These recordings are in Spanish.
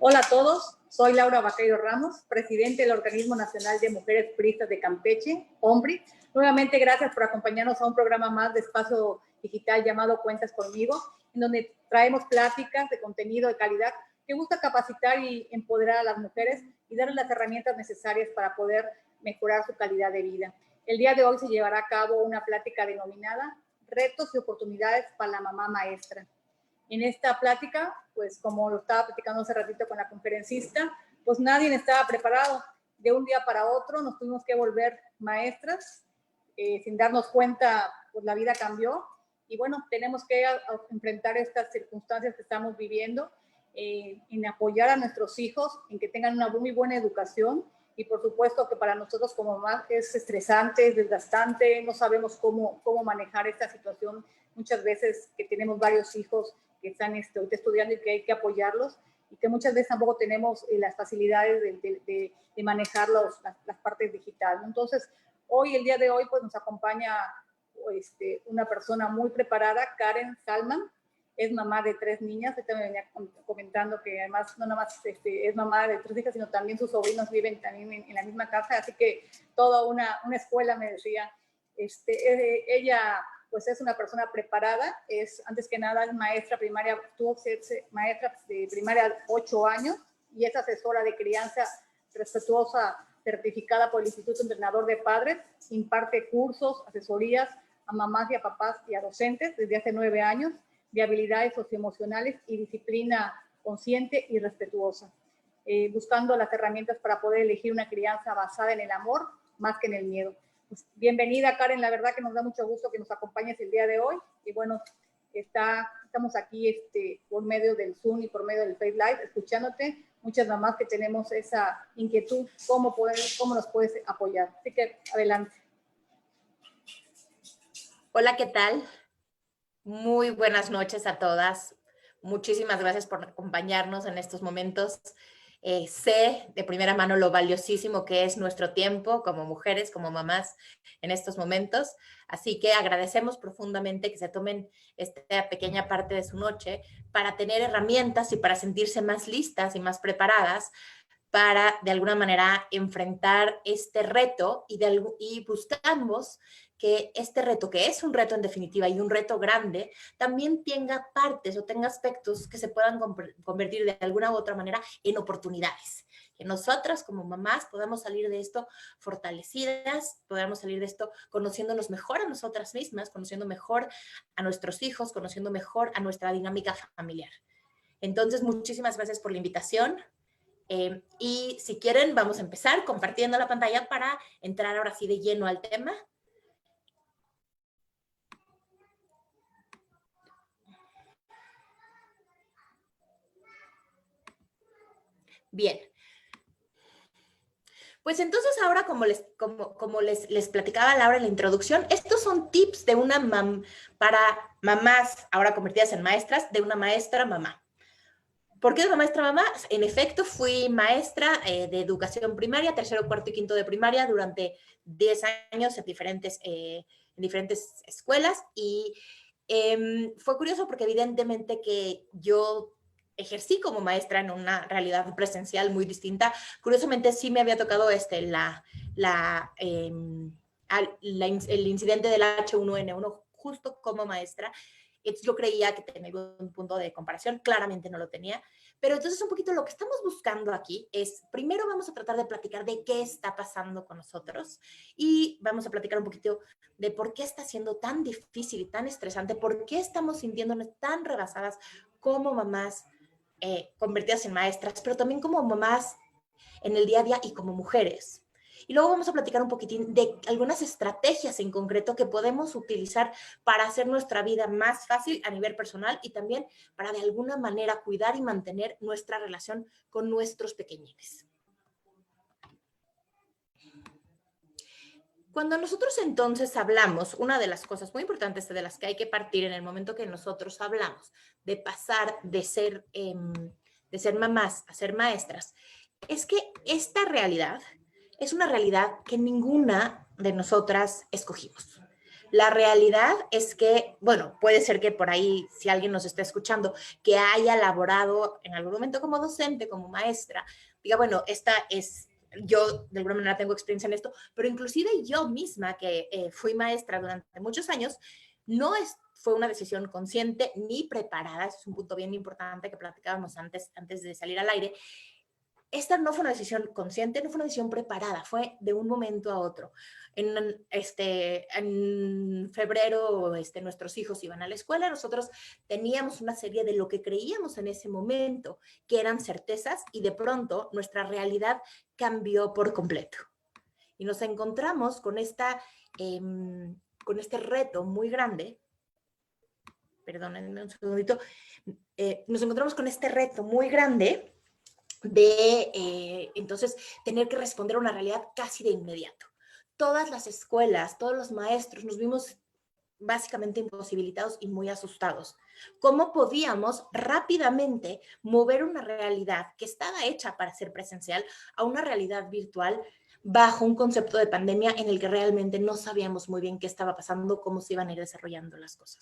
Hola a todos, soy Laura Vaqueiro Ramos, presidente del Organismo Nacional de Mujeres Priistas de Campeche, OMPRI. Nuevamente, gracias por acompañarnos a un programa más de espacio digital llamado Cuentas Conmigo, en donde traemos pláticas de contenido de calidad que busca capacitar y empoderar a las mujeres y darles las herramientas necesarias para poder mejorar su calidad de vida. El día de hoy se llevará a cabo una plática denominada Retos y oportunidades para la mamá maestra. En esta plática, pues como lo estaba platicando hace ratito con la conferencista, pues nadie estaba preparado. De un día para otro nos tuvimos que volver maestras, sin darnos cuenta, pues la vida cambió. Y bueno, tenemos que enfrentar estas circunstancias que estamos viviendo, en apoyar a nuestros hijos, en que tengan una muy buena educación. Y por supuesto que para nosotros como mamás es estresante, es desgastante, no sabemos cómo manejar esta situación. Muchas veces que tenemos varios hijos que están estudiando y que hay que apoyarlos, y que muchas veces tampoco tenemos las facilidades de manejar las partes digitales. Entonces, hoy, el día de hoy, pues nos acompaña una persona muy preparada, Karen Salman. Es mamá de 3 niñas. Ahorita me venía comentando que además no nada más es mamá de 3 hijas, sino también sus sobrinos viven también en la misma casa, así que toda una escuela, me decía. Ella pues es una persona preparada, antes que nada es maestra primaria, tuvo que ser maestra de primaria 8 años y es asesora de crianza respetuosa certificada por el Instituto Entrenador de Padres, imparte cursos, asesorías a mamás y a papás y a docentes desde hace 9 años de habilidades socioemocionales y disciplina consciente y respetuosa, buscando las herramientas para poder elegir una crianza basada en el amor más que en el miedo. Pues, bienvenida, Karen, la verdad que nos da mucho gusto que nos acompañes el día de hoy. Y bueno, estamos aquí por medio del Zoom y por medio del Face Live, escuchándote. Muchas mamás que tenemos esa inquietud, cómo nos puedes apoyar. Así que adelante. Hola, ¿qué tal? Muy buenas noches a todas. Muchísimas gracias por acompañarnos en estos momentos. Sé de primera mano lo valiosísimo que es nuestro tiempo como mujeres, como mamás en estos momentos. Así que agradecemos profundamente que se tomen esta pequeña parte de su noche para tener herramientas y para sentirse más listas y más preparadas para de alguna manera enfrentar este reto y buscamos que este reto, que es un reto en definitiva y un reto grande, también tenga partes o tenga aspectos que se puedan convertir de alguna u otra manera en oportunidades. Que nosotras como mamás podamos salir de esto fortalecidas, podamos salir de esto conociéndonos mejor a nosotras mismas, conociendo mejor a nuestros hijos, conociendo mejor a nuestra dinámica familiar. Entonces, muchísimas gracias por la invitación. Y si quieren, vamos a empezar compartiendo la pantalla para entrar ahora sí de lleno al tema. Bien. Pues entonces ahora, como les platicaba Laura en la introducción, estos son tips de para mamás ahora convertidas en maestras, de una maestra mamá. ¿Por qué de una maestra mamá? En efecto, fui maestra de educación primaria, tercero, cuarto y quinto de primaria durante 10 años en diferentes escuelas y fue curioso porque evidentemente que yo ejercí como maestra en una realidad presencial muy distinta. Curiosamente sí me había tocado el incidente del H1N1 justo como maestra. Entonces yo creía que tenía un punto de comparación, claramente no lo tenía. Pero entonces un poquito lo que estamos buscando aquí es, primero vamos a tratar de platicar de qué está pasando con nosotros y vamos a platicar un poquito de por qué está siendo tan difícil y tan estresante, por qué estamos sintiéndonos tan rebasadas como mamás convertidas en maestras, pero también como mamás en el día a día y como mujeres. Y luego vamos a platicar un poquitín de algunas estrategias en concreto que podemos utilizar para hacer nuestra vida más fácil a nivel personal y también para de alguna manera cuidar y mantener nuestra relación con nuestros pequeñines. Cuando nosotros entonces hablamos, una de las cosas muy importantes de las que hay que partir en el momento que nosotros hablamos de pasar de ser mamás a ser maestras, es que esta realidad es una realidad que ninguna de nosotras escogimos. La realidad es que, bueno, puede ser que por ahí, si alguien nos está escuchando, que haya laborado en algún momento como docente, como maestra, diga, bueno, yo de alguna manera tengo experiencia en esto, pero inclusive yo misma, que fui maestra durante muchos años, fue una decisión consciente ni preparada. Ese es un punto bien importante que platicábamos antes de salir al aire. Esta no fue una decisión consciente, no fue una decisión preparada, fue de un momento a otro. En febrero nuestros hijos iban a la escuela, nosotros teníamos una serie de lo que creíamos en ese momento, que eran certezas, y de pronto nuestra realidad cambió por completo. Y nos encontramos con este reto muy grande. Perdónenme un segundito. Nos encontramos con este reto muy grande de entonces tener que responder a una realidad casi de inmediato. Todas las escuelas, todos los maestros nos vimos básicamente imposibilitados y muy asustados. ¿Cómo podíamos rápidamente mover una realidad que estaba hecha para ser presencial a una realidad virtual bajo un concepto de pandemia en el que realmente no sabíamos muy bien qué estaba pasando, cómo se iban a ir desarrollando las cosas?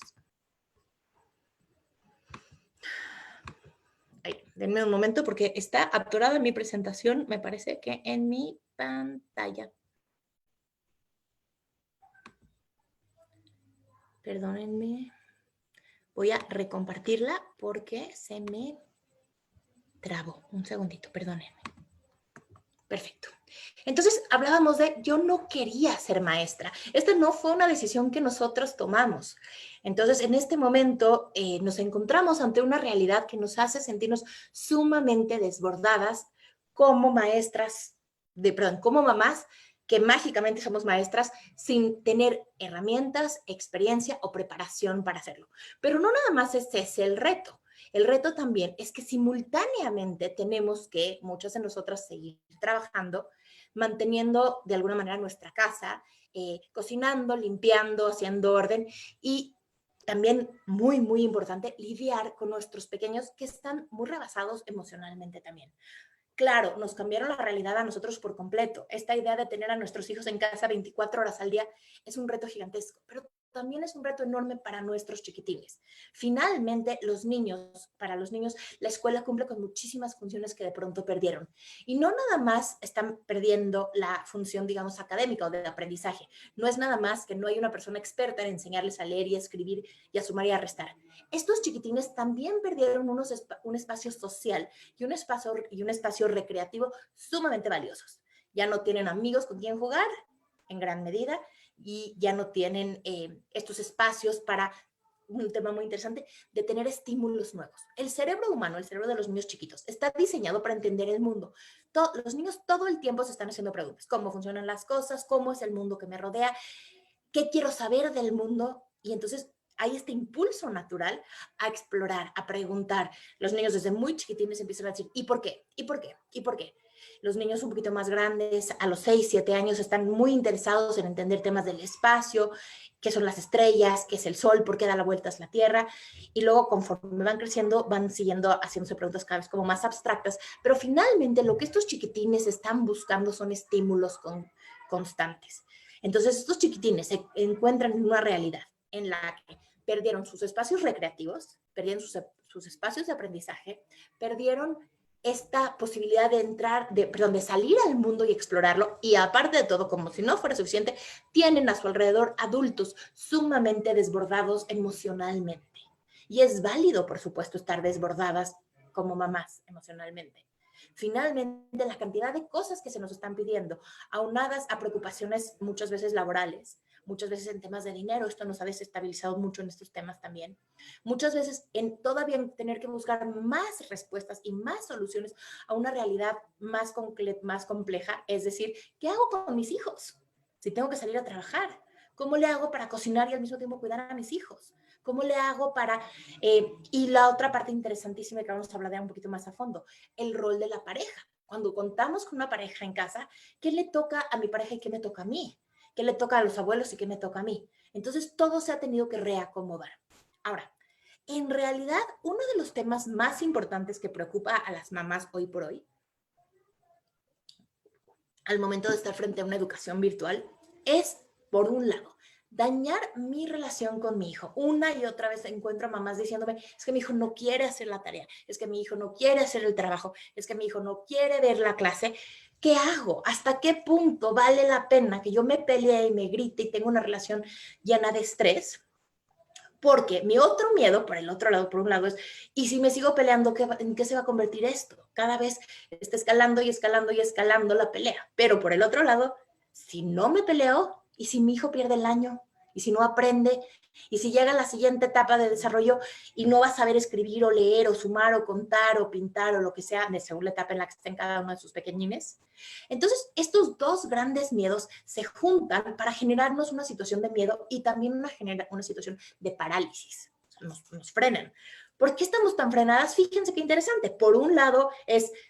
Ay, denme un momento porque está atorada en mi presentación, me parece que en mi pantalla. Perdónenme. Voy a recompartirla porque se me trabó. Un segundito, perdónenme. Perfecto. Entonces, hablábamos de yo no quería ser maestra. Esta no fue una decisión que nosotros tomamos. Entonces, en este momento nos encontramos ante una realidad que nos hace sentirnos sumamente desbordadas como maestras, como mamás, que mágicamente somos maestras sin tener herramientas, experiencia o preparación para hacerlo. Pero no nada más ese es el reto. El reto también es que simultáneamente tenemos que, muchas de nosotras, seguir trabajando, manteniendo de alguna manera nuestra casa, cocinando, limpiando, haciendo orden, y también muy, muy importante, lidiar con nuestros pequeños que están muy rebasados emocionalmente también. Claro, nos cambiaron la realidad a nosotros por completo. Esta idea de tener a nuestros hijos en casa 24 horas al día es un reto gigantesco, pero también es un reto enorme para nuestros chiquitines. Finalmente, para los niños, la escuela cumple con muchísimas funciones que de pronto perdieron. Y no nada más están perdiendo la función, digamos, académica o de aprendizaje. No es nada más que no hay una persona experta en enseñarles a leer y a escribir y a sumar y a restar. Estos chiquitines también perdieron un espacio social y un espacio recreativo sumamente valiosos. Ya no tienen amigos con quien jugar, en gran medida, y ya no tienen estos espacios para, un tema muy interesante, de tener estímulos nuevos. El cerebro humano, el cerebro de los niños chiquitos, está diseñado para entender el mundo. Los niños todo el tiempo se están haciendo preguntas. ¿Cómo funcionan las cosas? ¿Cómo es el mundo que me rodea? ¿Qué quiero saber del mundo? Y entonces hay este impulso natural a explorar, a preguntar. Los niños desde muy chiquitines empiezan a decir, ¿y por qué? ¿Y por qué? ¿Y por qué? Los niños un poquito más grandes, a los 6, 7 años, están muy interesados en entender temas del espacio, qué son las estrellas, qué es el sol, por qué da la vuelta a la Tierra. Y luego, conforme van creciendo, van siguiendo haciéndose preguntas cada vez como más abstractas. Pero finalmente, lo que estos chiquitines están buscando son estímulos constantes. Entonces, estos chiquitines se encuentran en una realidad en la que perdieron sus espacios recreativos, perdieron sus espacios de aprendizaje, perdieron esta posibilidad de salir al mundo y explorarlo, y aparte de todo, como si no fuera suficiente, tienen a su alrededor adultos sumamente desbordados emocionalmente. Y es válido, por supuesto, estar desbordadas como mamás emocionalmente. Finalmente, la cantidad de cosas que se nos están pidiendo, aunadas a preocupaciones muchas veces laborales, muchas veces en temas de dinero, esto nos ha desestabilizado mucho en estos temas también. Muchas veces todavía tener que buscar más respuestas y más soluciones a una realidad más compleja, es decir, ¿qué hago con mis hijos? Si tengo que salir a trabajar, ¿cómo le hago para cocinar y al mismo tiempo cuidar a mis hijos? ¿Cómo le hago para...? Y la otra parte interesantísima que vamos a hablar de un poquito más a fondo, el rol de la pareja. Cuando contamos con una pareja en casa, ¿qué le toca a mi pareja y qué me toca a mí? ¿Qué le toca a los abuelos y qué me toca a mí? Entonces, todo se ha tenido que reacomodar. Ahora, en realidad, uno de los temas más importantes que preocupa a las mamás hoy por hoy, al momento de estar frente a una educación virtual, es, por un lado, dañar mi relación con mi hijo. Una y otra vez encuentro a mamás diciéndome, es que mi hijo no quiere hacer la tarea, es que mi hijo no quiere hacer el trabajo, es que mi hijo no quiere ver la clase. ¿Qué hago? ¿Hasta qué punto vale la pena que yo me pelee y me grite y tenga una relación llena de estrés? Porque mi otro miedo, por el otro lado, por un lado, es, ¿y si me sigo peleando, en qué se va a convertir esto? Cada vez está escalando y escalando y escalando la pelea. Pero por el otro lado, si no me peleo, ¿y si mi hijo pierde el año? ¿Y si no aprende? ¿Y si llega a la siguiente etapa de desarrollo y no va a saber escribir o leer o sumar o contar o pintar o lo que sea, de según la etapa en la que esté en cada uno de sus pequeñines? Entonces, estos dos grandes miedos se juntan para generarnos una situación de miedo y también una situación de parálisis. O sea, nos frenan. ¿Por qué estamos tan frenadas? Fíjense qué interesante. Por un lado,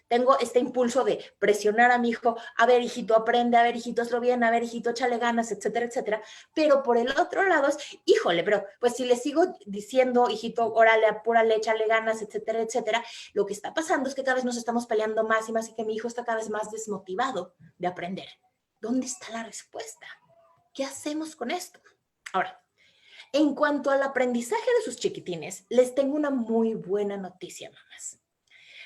tengo este impulso de presionar a mi hijo, a ver, hijito, aprende, a ver, hijito, hazlo bien, a ver, hijito, échale ganas, etcétera, etcétera. Pero por el otro lado es, híjole, pero pues si le sigo diciendo, hijito, órale, apúrale, échale ganas, etcétera, etcétera, lo que está pasando es que cada vez nos estamos peleando más y más y que mi hijo está cada vez más desmotivado de aprender. ¿Dónde está la respuesta? ¿Qué hacemos con esto? Ahora, en cuanto al aprendizaje de sus chiquitines, les tengo una muy buena noticia, mamás.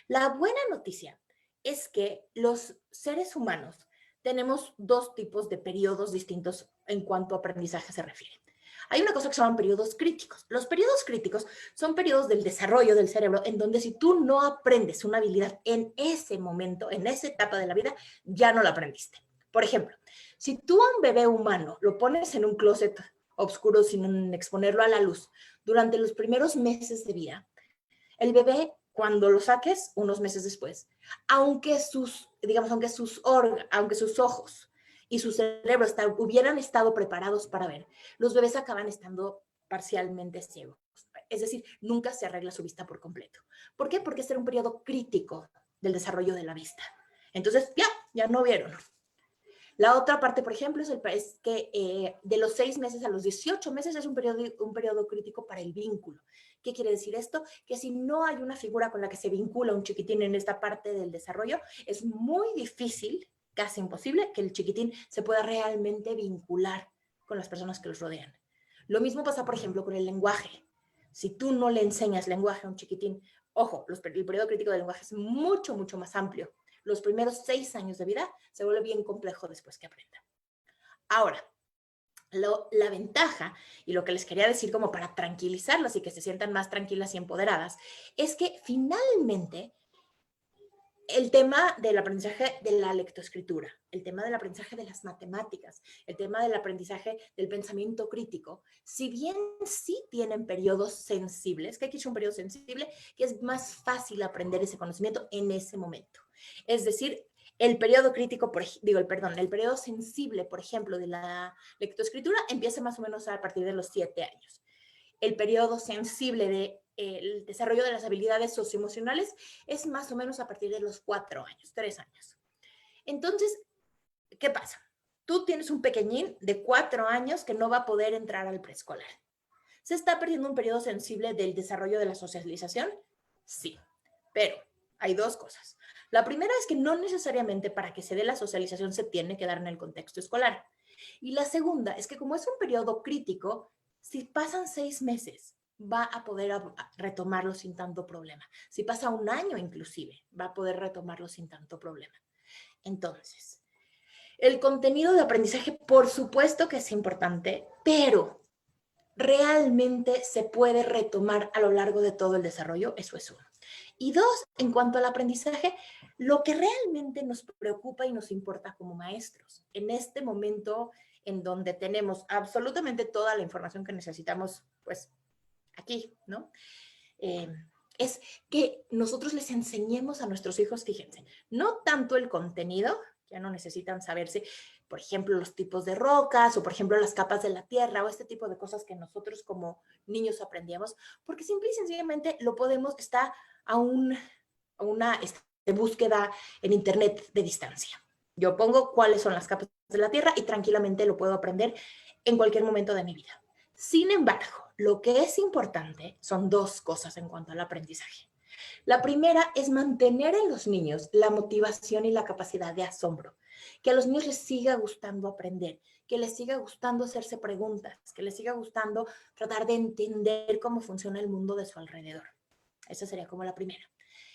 La buena noticia es que los seres humanos tenemos dos tipos de periodos distintos en cuanto a aprendizaje se refiere. Hay una cosa que se llaman periodos críticos. Los periodos críticos son periodos del desarrollo del cerebro en donde si tú no aprendes una habilidad en ese momento, en esa etapa de la vida, ya no la aprendiste. Por ejemplo, si tú a un bebé humano lo pones en un closet oscuro sin exponerlo a la luz durante los primeros meses de vida, el bebé, cuando lo saques unos meses después, aunque aunque sus ojos y su cerebro hubieran estado preparados para ver, los bebés acaban estando parcialmente ciegos. Es decir, nunca se arregla su vista por completo. ¿Por qué? Porque este era un periodo crítico del desarrollo de la vista. Entonces, ya no vieron. La otra parte, por ejemplo, es que de los 6 meses a los 18 meses es un periodo crítico para el vínculo. ¿Qué quiere decir esto? Que si no hay una figura con la que se vincula un chiquitín en esta parte del desarrollo, es muy difícil, casi imposible, que el chiquitín se pueda realmente vincular con las personas que los rodean. Lo mismo pasa, por ejemplo, con el lenguaje. Si tú no le enseñas lenguaje a un chiquitín, ojo, el periodo crítico del lenguaje es mucho, mucho más amplio. Los primeros 6 años de vida se vuelve bien complejo después que aprenda. Ahora, la ventaja y lo que les quería decir como para tranquilizarlas y que se sientan más tranquilas y empoderadas es que finalmente el tema del aprendizaje de la lectoescritura, el tema del aprendizaje de las matemáticas, el tema del aprendizaje del pensamiento crítico, si bien sí tienen periodos sensibles, que aquí es un periodo sensible, que es más fácil aprender ese conocimiento en ese momento. Es decir, el periodo crítico, el periodo sensible, por ejemplo, de la lectoescritura empieza más o menos a partir de los 7 años. El periodo sensible del desarrollo de las habilidades socioemocionales es más o menos a partir de los 4 años, 3 años. Entonces, ¿qué pasa? Tú tienes un pequeñín de 4 años que no va a poder entrar al preescolar. ¿Se está perdiendo un periodo sensible del desarrollo de la socialización? Sí, pero hay dos cosas. La primera es que no necesariamente para que se dé la socialización se tiene que dar en el contexto escolar. Y la segunda es que como es un periodo crítico, si pasan 6 meses, va a poder retomarlo sin tanto problema. Si pasa un año inclusive, va a poder retomarlo sin tanto problema. Entonces, el contenido de aprendizaje, por supuesto que es importante, pero realmente se puede retomar a lo largo de todo el desarrollo, eso es uno. Y dos, en cuanto al aprendizaje, lo que realmente nos preocupa y nos importa como maestros, en este momento en donde tenemos absolutamente toda la información que necesitamos, pues aquí, ¿no? Es que nosotros les enseñemos a nuestros hijos, fíjense, no tanto el contenido, ya no necesitan saberse, por ejemplo, los tipos de rocas o, por ejemplo, las capas de la tierra o este tipo de cosas que nosotros como niños aprendíamos, porque simple y sencillamente lo podemos, está a una búsqueda en internet de distancia. Yo pongo cuáles son las capas de la tierra y tranquilamente lo puedo aprender en cualquier momento de mi vida. Sin embargo, lo que es importante son dos cosas en cuanto al aprendizaje. La primera es mantener en los niños la motivación y la capacidad de asombro, que a los niños les siga gustando aprender, que les siga gustando hacerse preguntas, que les siga gustando tratar de entender cómo funciona el mundo de su alrededor. Esa sería como la primera.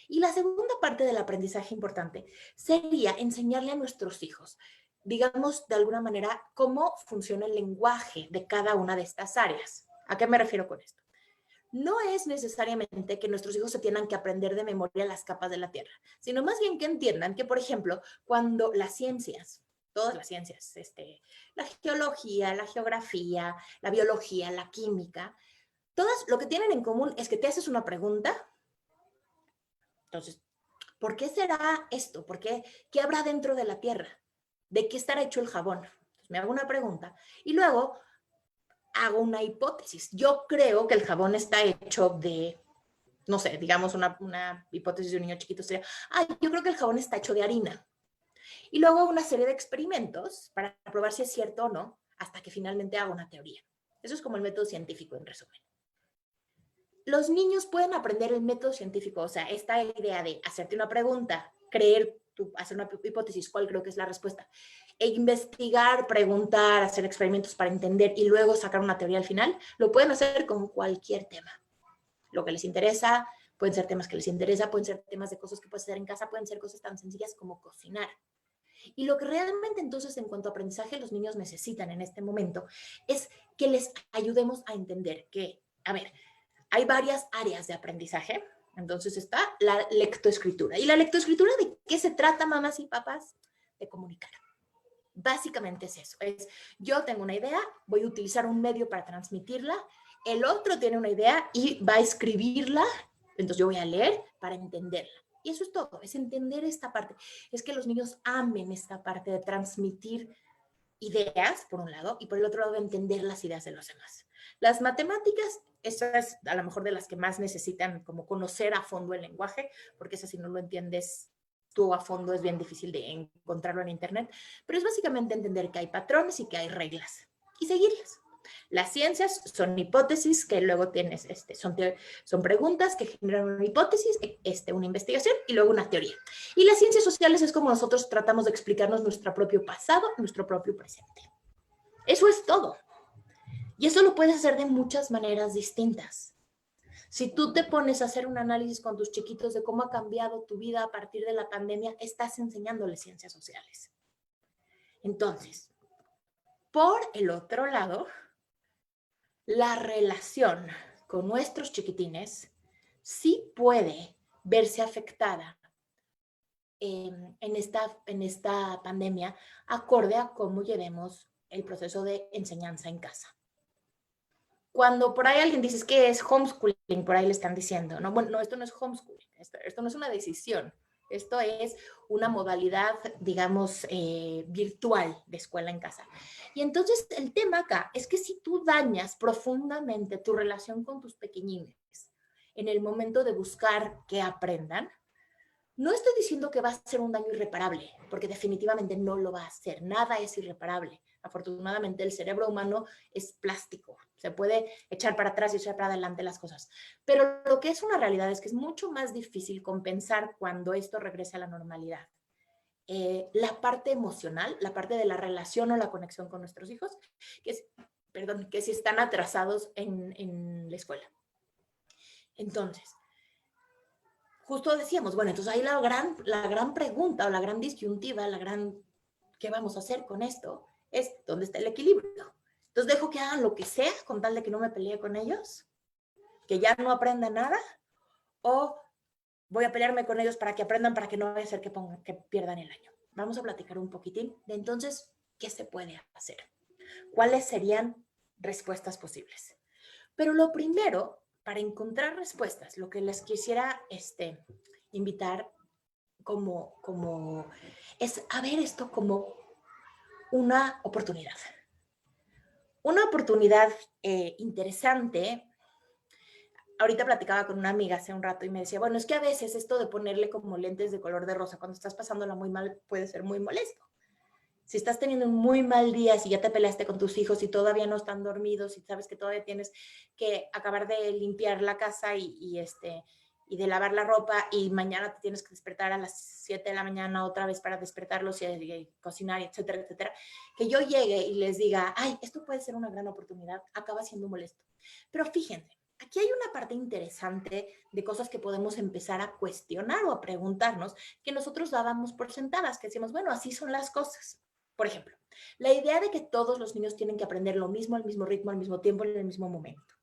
Y la segunda parte del aprendizaje importante sería enseñarle a nuestros hijos, digamos, de alguna manera, cómo funciona el lenguaje de cada una de estas áreas. ¿A qué me refiero con esto? No es necesariamente que nuestros hijos se tengan que aprender de memoria las capas de la Tierra, sino más bien que entiendan que, por ejemplo, cuando las ciencias, todas las ciencias, la geología, la geografía, la biología, la química, todas lo que tienen en común es que te haces una pregunta. Entonces, ¿por qué será esto? ¿Por qué? ¿Qué habrá dentro de la Tierra? ¿De qué estará hecho el jabón? Entonces, me hago una pregunta y luego hago una hipótesis. Yo creo que el jabón está hecho de, no sé, digamos una hipótesis de un niño chiquito sería, yo creo que el jabón está hecho de harina. Y luego hago una serie de experimentos para probar si es cierto o no, hasta que finalmente hago una teoría. Eso es como el método científico en resumen. Los niños pueden aprender el método científico, o sea, esta idea de hacerte una pregunta, hacer una hipótesis, cuál creo que es la respuesta, e investigar, preguntar, hacer experimentos para entender y luego sacar una teoría al final, lo pueden hacer con cualquier tema. Lo que les interesa, pueden ser temas que les interesa, pueden ser temas de cosas que puedes hacer en casa, pueden ser cosas tan sencillas como cocinar. Y lo que realmente entonces en cuanto a aprendizaje los niños necesitan en este momento es que les ayudemos a entender que, a ver, hay varias áreas de aprendizaje. Entonces está la lectoescritura. ¿Y la lectoescritura de qué se trata, mamás y papás? De comunicar. Básicamente es eso. Yo tengo una idea, voy a utilizar un medio para transmitirla, el otro tiene una idea y va a escribirla, entonces yo voy a leer para entenderla. Y eso es todo, es entender esta parte. Es que los niños amen esta parte de transmitir ideas, por un lado, y por el otro lado, entender las ideas de los demás. Las matemáticas, esa es a lo mejor de las que más necesitan como conocer a fondo el lenguaje, porque eso si no lo entiendes tú a fondo es bien difícil de encontrarlo en internet, pero es básicamente entender que hay patrones y que hay reglas y seguirlas. Las ciencias son hipótesis que luego tienes, son preguntas que generan una hipótesis, una investigación y luego una teoría. Y las ciencias sociales es como nosotros tratamos de explicarnos nuestro propio pasado, nuestro propio presente. Eso es todo. Y eso lo puedes hacer de muchas maneras distintas. Si tú te pones a hacer un análisis con tus chiquitos de cómo ha cambiado tu vida a partir de la pandemia, estás enseñándoles ciencias sociales. Entonces, por el otro lado, la relación con nuestros chiquitines sí puede verse afectada en esta pandemia acorde a cómo llevemos el proceso de enseñanza en casa. Cuando por ahí alguien dice que es homeschooling, por ahí le están diciendo, no, bueno, no, esto no es homeschooling, esto no es una decisión, esto es una modalidad, digamos, virtual de escuela en casa. Y entonces el tema acá es que si tú dañas profundamente tu relación con tus pequeñines en el momento de buscar que aprendan, no estoy diciendo que va a ser un daño irreparable, porque definitivamente no lo va a hacer. Nada es irreparable. Afortunadamente, el cerebro humano es plástico. Se puede echar para atrás y echar para adelante las cosas. Pero lo que es una realidad es que es mucho más difícil compensar cuando esto regrese a la normalidad. La parte emocional, la parte de la relación o la conexión con nuestros hijos, que si están atrasados en la escuela. Entonces, justo decíamos, bueno, entonces ahí la gran pregunta o la gran disyuntiva, ¿qué vamos a hacer con esto? Es, ¿dónde está el equilibrio? Entonces dejo que hagan lo que sea con tal de que no me pelee con ellos, que ya no aprendan nada, o voy a pelearme con ellos para que aprendan, para que no vaya a ser que pierdan el año. Vamos a platicar un poquitín de entonces, ¿qué se puede hacer? ¿Cuáles serían respuestas posibles? Pero lo primero, para encontrar respuestas, lo que les quisiera invitar es a ver esto como una oportunidad. Una oportunidad interesante. Ahorita platicaba con una amiga hace un rato y me decía, bueno, es que a veces esto de ponerle como lentes de color de rosa cuando estás pasándola muy mal puede ser muy molesto. Si estás teniendo un muy mal día, si ya te peleaste con tus hijos y todavía no están dormidos y sabes que todavía tienes que acabar de limpiar la casa y y de lavar la ropa y mañana te tienes que despertar a las 7 de la mañana otra vez para despertarlos y cocinar, etcétera, etcétera, que yo llegue y les diga, ay, esto puede ser una gran oportunidad, acaba siendo molesto. Pero fíjense, aquí hay una parte interesante de cosas que podemos empezar a cuestionar o a preguntarnos que nosotros dábamos por sentadas, que decimos, bueno, así son las cosas. Por ejemplo, la idea de que todos los niños tienen que aprender lo mismo, al mismo ritmo, al mismo tiempo, en el mismo momento.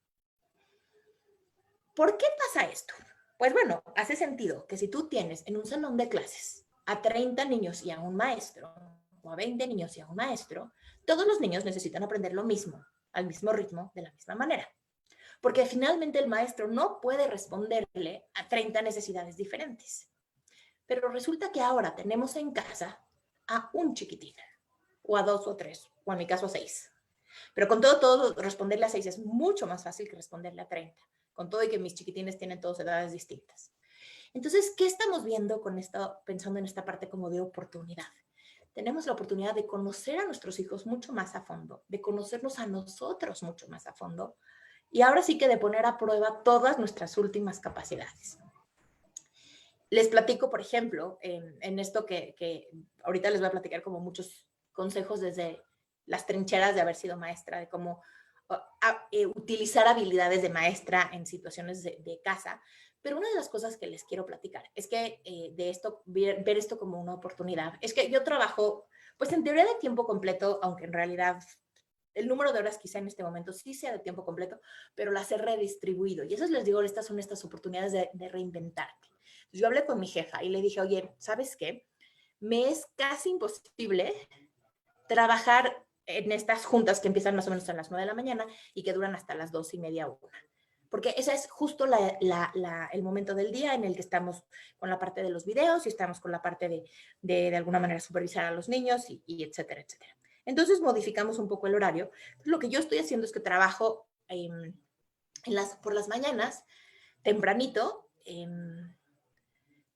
¿Por qué pasa esto? Pues bueno, hace sentido que si tú tienes en un salón de clases a 30 niños y a un maestro, o a 20 niños y a un maestro, todos los niños necesitan aprender lo mismo, al mismo ritmo, de la misma manera. Porque finalmente el maestro no puede responderle a 30 necesidades diferentes. Pero resulta que ahora tenemos en casa a un chiquitín, o a 2 o 3, o en mi caso a 6. Pero con todo, responderle a 6 es mucho más fácil que responderle a 30. Con todo y que mis chiquitines tienen todas edades distintas. Entonces, ¿qué estamos viendo con esto, pensando en esta parte como de oportunidad? Tenemos la oportunidad de conocer a nuestros hijos mucho más a fondo, de conocernos a nosotros mucho más a fondo, y ahora sí que de poner a prueba todas nuestras últimas capacidades. Les platico, por ejemplo, en esto que ahorita les voy a platicar como muchos consejos desde las trincheras de haber sido maestra, de cómo utilizar habilidades de maestra en situaciones de casa. Pero una de las cosas que les quiero platicar es que de esto, ver esto como una oportunidad, es que yo trabajo, pues en teoría de tiempo completo, aunque en realidad el número de horas quizá en este momento sí sea de tiempo completo, pero las he redistribuido. Y eso les digo, estas son estas oportunidades de reinventarte. Yo hablé con mi jefa y le dije, oye, ¿sabes qué? Me es casi imposible trabajar en estas juntas que empiezan más o menos a las 9 de la mañana y que duran hasta las 2:30, 1. Porque ese es justo el momento del día en el que estamos con la parte de los videos y estamos con la parte de alguna manera supervisar a los niños y etcétera, etcétera. Entonces modificamos un poco el horario. Lo que yo estoy haciendo es que trabajo por las mañanas, tempranito,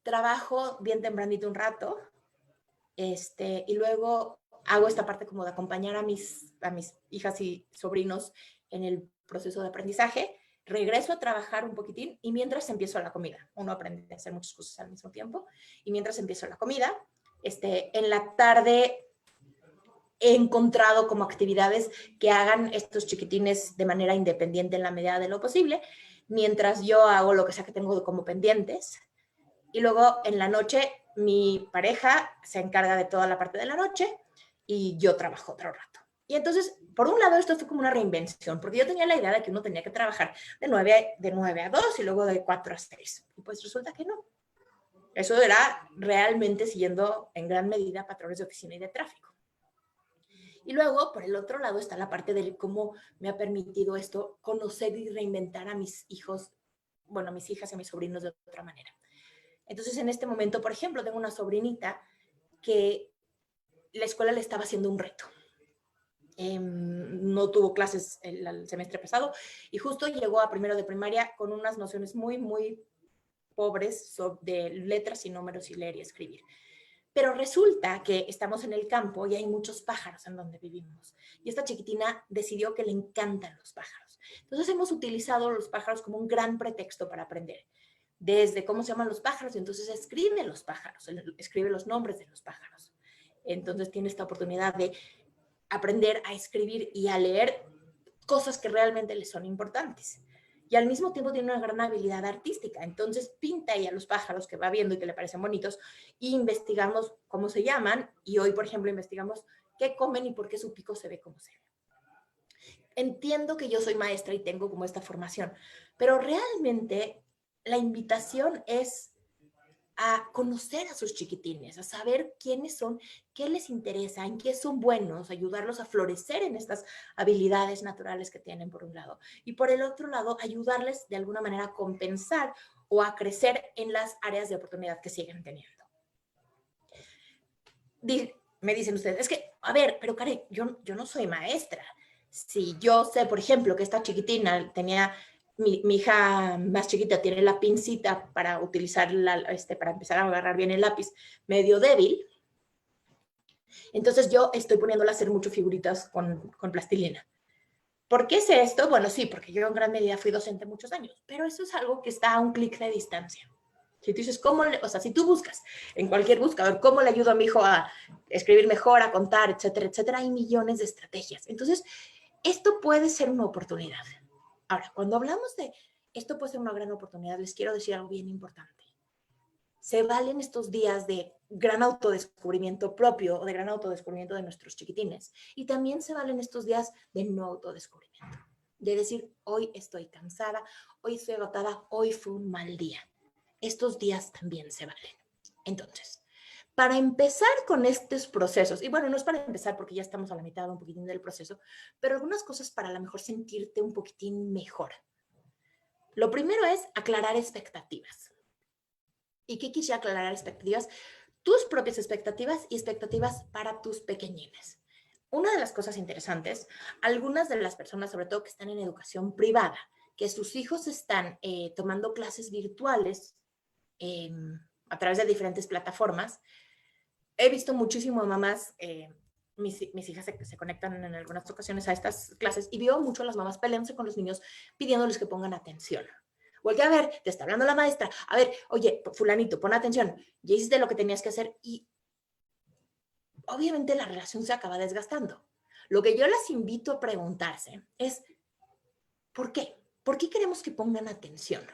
trabajo bien tempranito un rato, y luego hago esta parte como de acompañar a mis hijas y sobrinos en el proceso de aprendizaje, regreso a trabajar un poquitín y mientras empiezo la comida. Uno aprende a hacer muchas cosas al mismo tiempo y mientras empiezo la comida, en la tarde he encontrado como actividades que hagan estos chiquitines de manera independiente en la medida de lo posible, mientras yo hago lo que sea que tengo como pendientes. Y luego en la noche mi pareja se encarga de toda la parte de la noche y yo trabajo otro rato. Y entonces, por un lado, esto fue como una reinvención, porque yo tenía la idea de que uno tenía que trabajar de 9 a 2 y luego de 4 a 6. Y pues resulta que no. Eso era realmente siguiendo en gran medida patrones de oficina y de tráfico. Y luego, por el otro lado, está la parte de cómo me ha permitido esto conocer y reinventar a mis hijos, bueno, a mis hijas y a mis sobrinos de otra manera. Entonces, en este momento, por ejemplo, tengo una sobrinita que la escuela le estaba haciendo un reto. No tuvo clases el semestre pasado y justo llegó a primero de primaria con unas nociones muy, muy pobres de letras y números y leer y escribir. Pero resulta que estamos en el campo y hay muchos pájaros en donde vivimos. Y esta chiquitina decidió que le encantan los pájaros. Entonces hemos utilizado los pájaros como un gran pretexto para aprender. Desde cómo se llaman los pájaros, y entonces escribe los pájaros, escribe los nombres de los pájaros. Entonces tiene esta oportunidad de aprender a escribir y a leer cosas que realmente le son importantes. Y al mismo tiempo tiene una gran habilidad artística. Entonces pinta ahí a los pájaros que va viendo y que le parecen bonitos y investigamos cómo se llaman. Y hoy, por ejemplo, investigamos qué comen y por qué su pico se ve como se ve. Entiendo que yo soy maestra y tengo como esta formación, pero realmente la invitación es a conocer a sus chiquitines, a saber quiénes son, qué les interesa, en qué son buenos, ayudarlos a florecer en estas habilidades naturales que tienen por un lado. Y por el otro lado, ayudarles de alguna manera a compensar o a crecer en las áreas de oportunidad que siguen teniendo. Me dicen ustedes, es que, a ver, pero Karen, yo no soy maestra. Si yo sé, por ejemplo, que esta chiquitina tenía... Mi hija más chiquita tiene la pincita para utilizar, para empezar a agarrar bien el lápiz medio débil. Entonces yo estoy poniéndola a hacer mucho figuritas con plastilina. ¿Por qué sé esto? Bueno, sí, porque yo en gran medida fui docente muchos años, pero eso es algo que está a un clic de distancia. Si tú dices, o sea, si tú buscas en cualquier buscador, ¿cómo le ayudo a mi hijo a escribir mejor, a contar, etcétera, etcétera? Hay millones de estrategias. Entonces, esto puede ser una oportunidad. Ahora, cuando hablamos de esto puede ser una gran oportunidad, les quiero decir algo bien importante. Se valen estos días de gran autodescubrimiento propio o de gran autodescubrimiento de nuestros chiquitines. Y también se valen estos días de no autodescubrimiento. De decir, hoy estoy cansada, hoy estoy agotada, hoy fue un mal día. Estos días también se valen. Entonces, para empezar con estos procesos, y bueno, no es para empezar porque ya estamos a la mitad un poquitín del proceso, pero algunas cosas para a lo mejor sentirte un poquitín mejor. Lo primero es aclarar expectativas. ¿Y qué quisiera aclarar expectativas? Tus propias expectativas y expectativas para tus pequeñines. Una de las cosas interesantes, algunas de las personas, sobre todo que están en educación privada, que sus hijos están tomando clases virtuales a través de diferentes plataformas, he visto muchísimo mamás, mis hijas se conectan en algunas ocasiones a estas clases y veo mucho a las mamás peleándose con los niños pidiéndoles que pongan atención. Voltea a ver, te está hablando la maestra. A ver, oye, fulanito, pon atención. Ya hiciste lo que tenías que hacer y obviamente la relación se acaba desgastando. Lo que yo les invito a preguntarse es, ¿por qué? ¿Por qué queremos que pongan atención?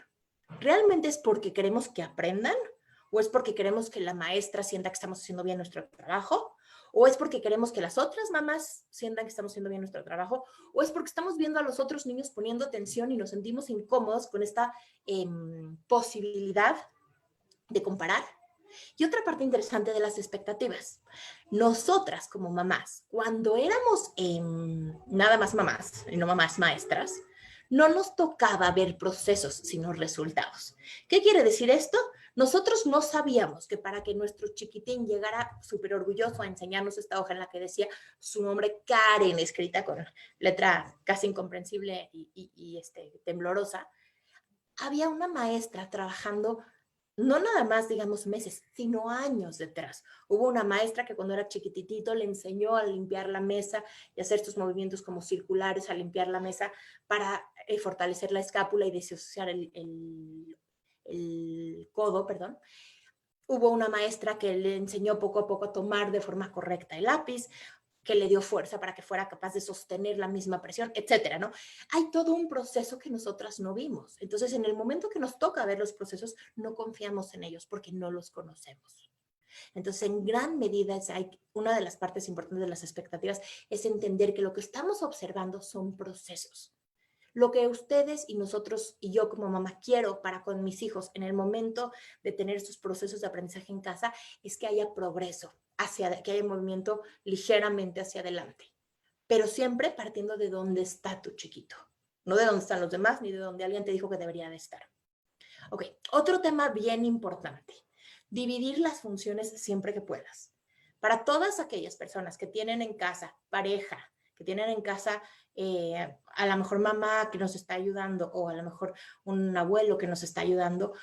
¿Realmente es porque queremos que aprendan? ¿O es porque queremos que la maestra sienta que estamos haciendo bien nuestro trabajo? ¿O es porque queremos que las otras mamás sientan que estamos haciendo bien nuestro trabajo? ¿O es porque estamos viendo a los otros niños poniendo atención y nos sentimos incómodos con esta posibilidad de comparar? Y otra parte interesante de las expectativas. Nosotras como mamás, cuando éramos nada más mamás y no mamás maestras, no nos tocaba ver procesos, sino resultados. ¿Qué quiere decir esto? Nosotros no sabíamos que para que nuestro chiquitín llegara súper orgulloso a enseñarnos esta hoja en la que decía su nombre Karen, escrita con letra casi incomprensible y temblorosa, había una maestra trabajando no nada más, digamos, meses, sino años detrás. Hubo una maestra que cuando era chiquititito le enseñó a limpiar la mesa y hacer estos movimientos como circulares, a limpiar la mesa para fortalecer la escápula y disociar el codo, perdón. Hubo una maestra que le enseñó poco a poco a tomar de forma correcta el lápiz, que le dio fuerza para que fuera capaz de sostener la misma presión, etcétera, ¿no? Hay todo un proceso que nosotras no vimos. Entonces, en el momento que nos toca ver los procesos, no confiamos en ellos porque no los conocemos. Entonces, en gran medida, una de las partes importantes de las expectativas es entender que lo que estamos observando son procesos. Lo que ustedes y nosotros y yo como mamá quiero para con mis hijos en el momento de tener estos procesos de aprendizaje en casa es que haya progreso, que haya movimiento ligeramente hacia adelante, pero siempre partiendo de dónde está tu chiquito, no de dónde están los demás ni de dónde alguien te dijo que debería de estar. Ok, otro tema bien importante, dividir las funciones siempre que puedas. Para todas aquellas personas que tienen en casa pareja, que tienen en casa a lo mejor mamá que nos está ayudando o a lo mejor un abuelo que nos está ayudando,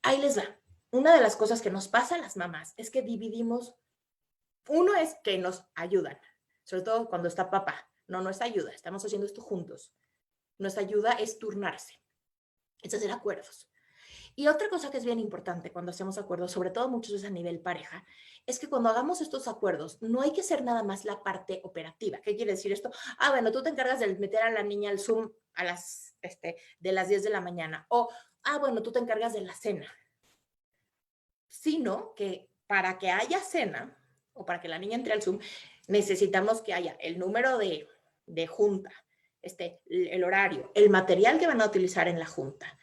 ahí les va. Una de las cosas que nos pasa a las mamás es que dividimos, uno es que nos ayudan, sobre todo cuando está papá, no es ayuda, estamos haciendo esto juntos. Nuestra ayuda es turnarse, es hacer acuerdos. Y otra cosa que es bien importante cuando hacemos acuerdos, sobre todo muchas veces a nivel pareja, es que cuando hagamos estos acuerdos, no hay que ser nada más la parte operativa. ¿Qué quiere decir esto? Ah, bueno, tú te encargas de meter a la niña al Zoom a de las 10 de la mañana. O, ah, bueno, tú te encargas de la cena. Sino que para que haya cena o para que la niña entre al Zoom, necesitamos que haya el número de junta, el horario, el material que van a utilizar en la junta.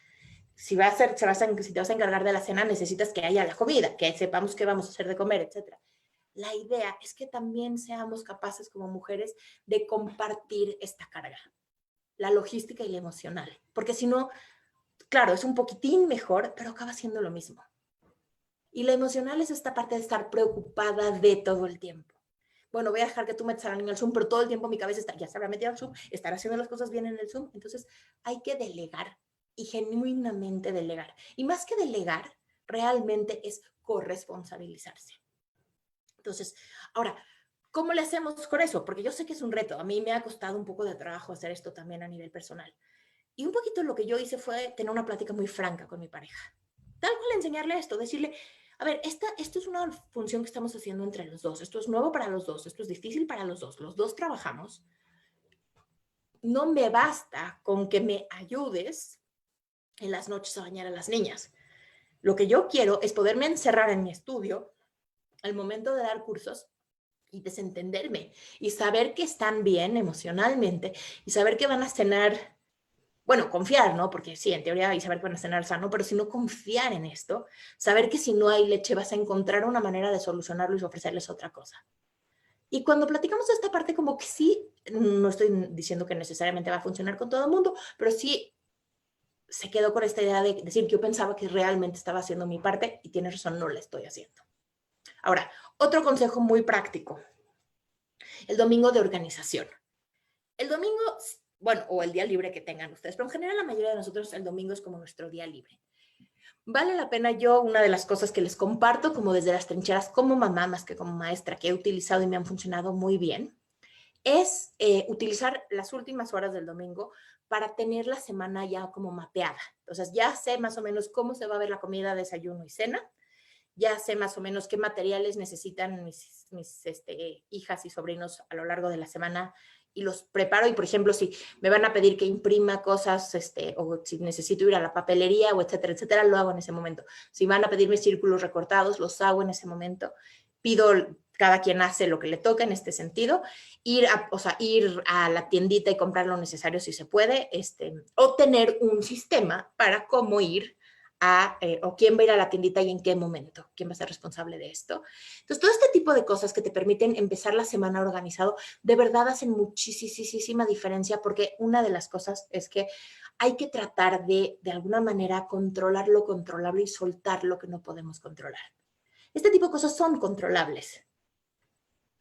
Si te vas a encargar de la cena, necesitas que haya la comida, que sepamos qué vamos a hacer de comer, etc. La idea es que también seamos capaces como mujeres de compartir esta carga, la logística y la emocional, porque si no, claro, es un poquitín mejor, pero acaba siendo lo mismo. Y la emocional es esta parte de estar preocupada de todo el tiempo. Bueno, voy a dejar que tú metas a la niña al Zoom, pero todo el tiempo mi cabeza ya se habrá metido al Zoom, estará haciendo las cosas bien en el Zoom. Entonces, hay que delegar y genuinamente delegar. Y más que delegar, realmente es corresponsabilizarse. Entonces, ahora, ¿Cómo le hacemos con eso? Porque yo sé que es un reto. A mí me ha costado un poco de trabajo hacer esto también a nivel personal. Y un poquito lo que yo hice fue tener una plática muy franca con mi pareja. Tal cual enseñarle esto, decirle, a ver, esto es una función que estamos haciendo entre los dos. Esto es nuevo para los dos. Esto es difícil para los dos. Los dos trabajamos. No me basta con que me ayudes en las noches a bañar a las niñas. Lo que yo quiero es poderme encerrar en mi estudio al momento de dar cursos y desentenderme y saber que están bien emocionalmente y saber que van a cenar, bueno, confiar, ¿no? Porque sí, en teoría y saber que van a cenar sano, pero si no confiar en esto, saber que si no hay leche vas a encontrar una manera de solucionarlo y ofrecerles otra cosa. Y cuando platicamos de esta parte, como que sí, no estoy diciendo que necesariamente va a funcionar con todo el mundo, pero sí se quedó con esta idea de decir que yo pensaba que realmente estaba haciendo mi parte y tienes razón, no la estoy haciendo. Ahora, otro consejo muy práctico, el domingo de organización. El domingo, bueno, o el día libre que tengan ustedes, pero en general la mayoría de nosotros el domingo es como nuestro día libre. Vale la pena yo, una de las cosas que les comparto como desde las trincheras como mamá más que como maestra que he utilizado y me han funcionado muy bien, es utilizar las últimas horas del domingo para tener la semana ya como mapeada. Entonces ya sé más o menos cómo se va a ver la comida, desayuno y cena, ya sé más o menos qué materiales necesitan mis hijas y sobrinos a lo largo de la semana y los preparo. Y, por ejemplo, si me van a pedir que imprima cosas o si necesito ir a la papelería o etcétera, etcétera, lo hago en ese momento. Si van a pedirme círculos recortados, los hago en ese momento. Pido, cada quien hace lo que le toca en este sentido, ir a la tiendita y comprar lo necesario si se puede, o tener un sistema para cómo ir o quién va a ir a la tiendita y en qué momento, quién va a ser responsable de esto. Entonces, todo este tipo de cosas que te permiten empezar la semana organizado, de verdad hacen muchísima diferencia, porque una de las cosas es que hay que tratar de alguna manera, controlar lo controlable y soltar lo que no podemos controlar. Este tipo de cosas son controlables.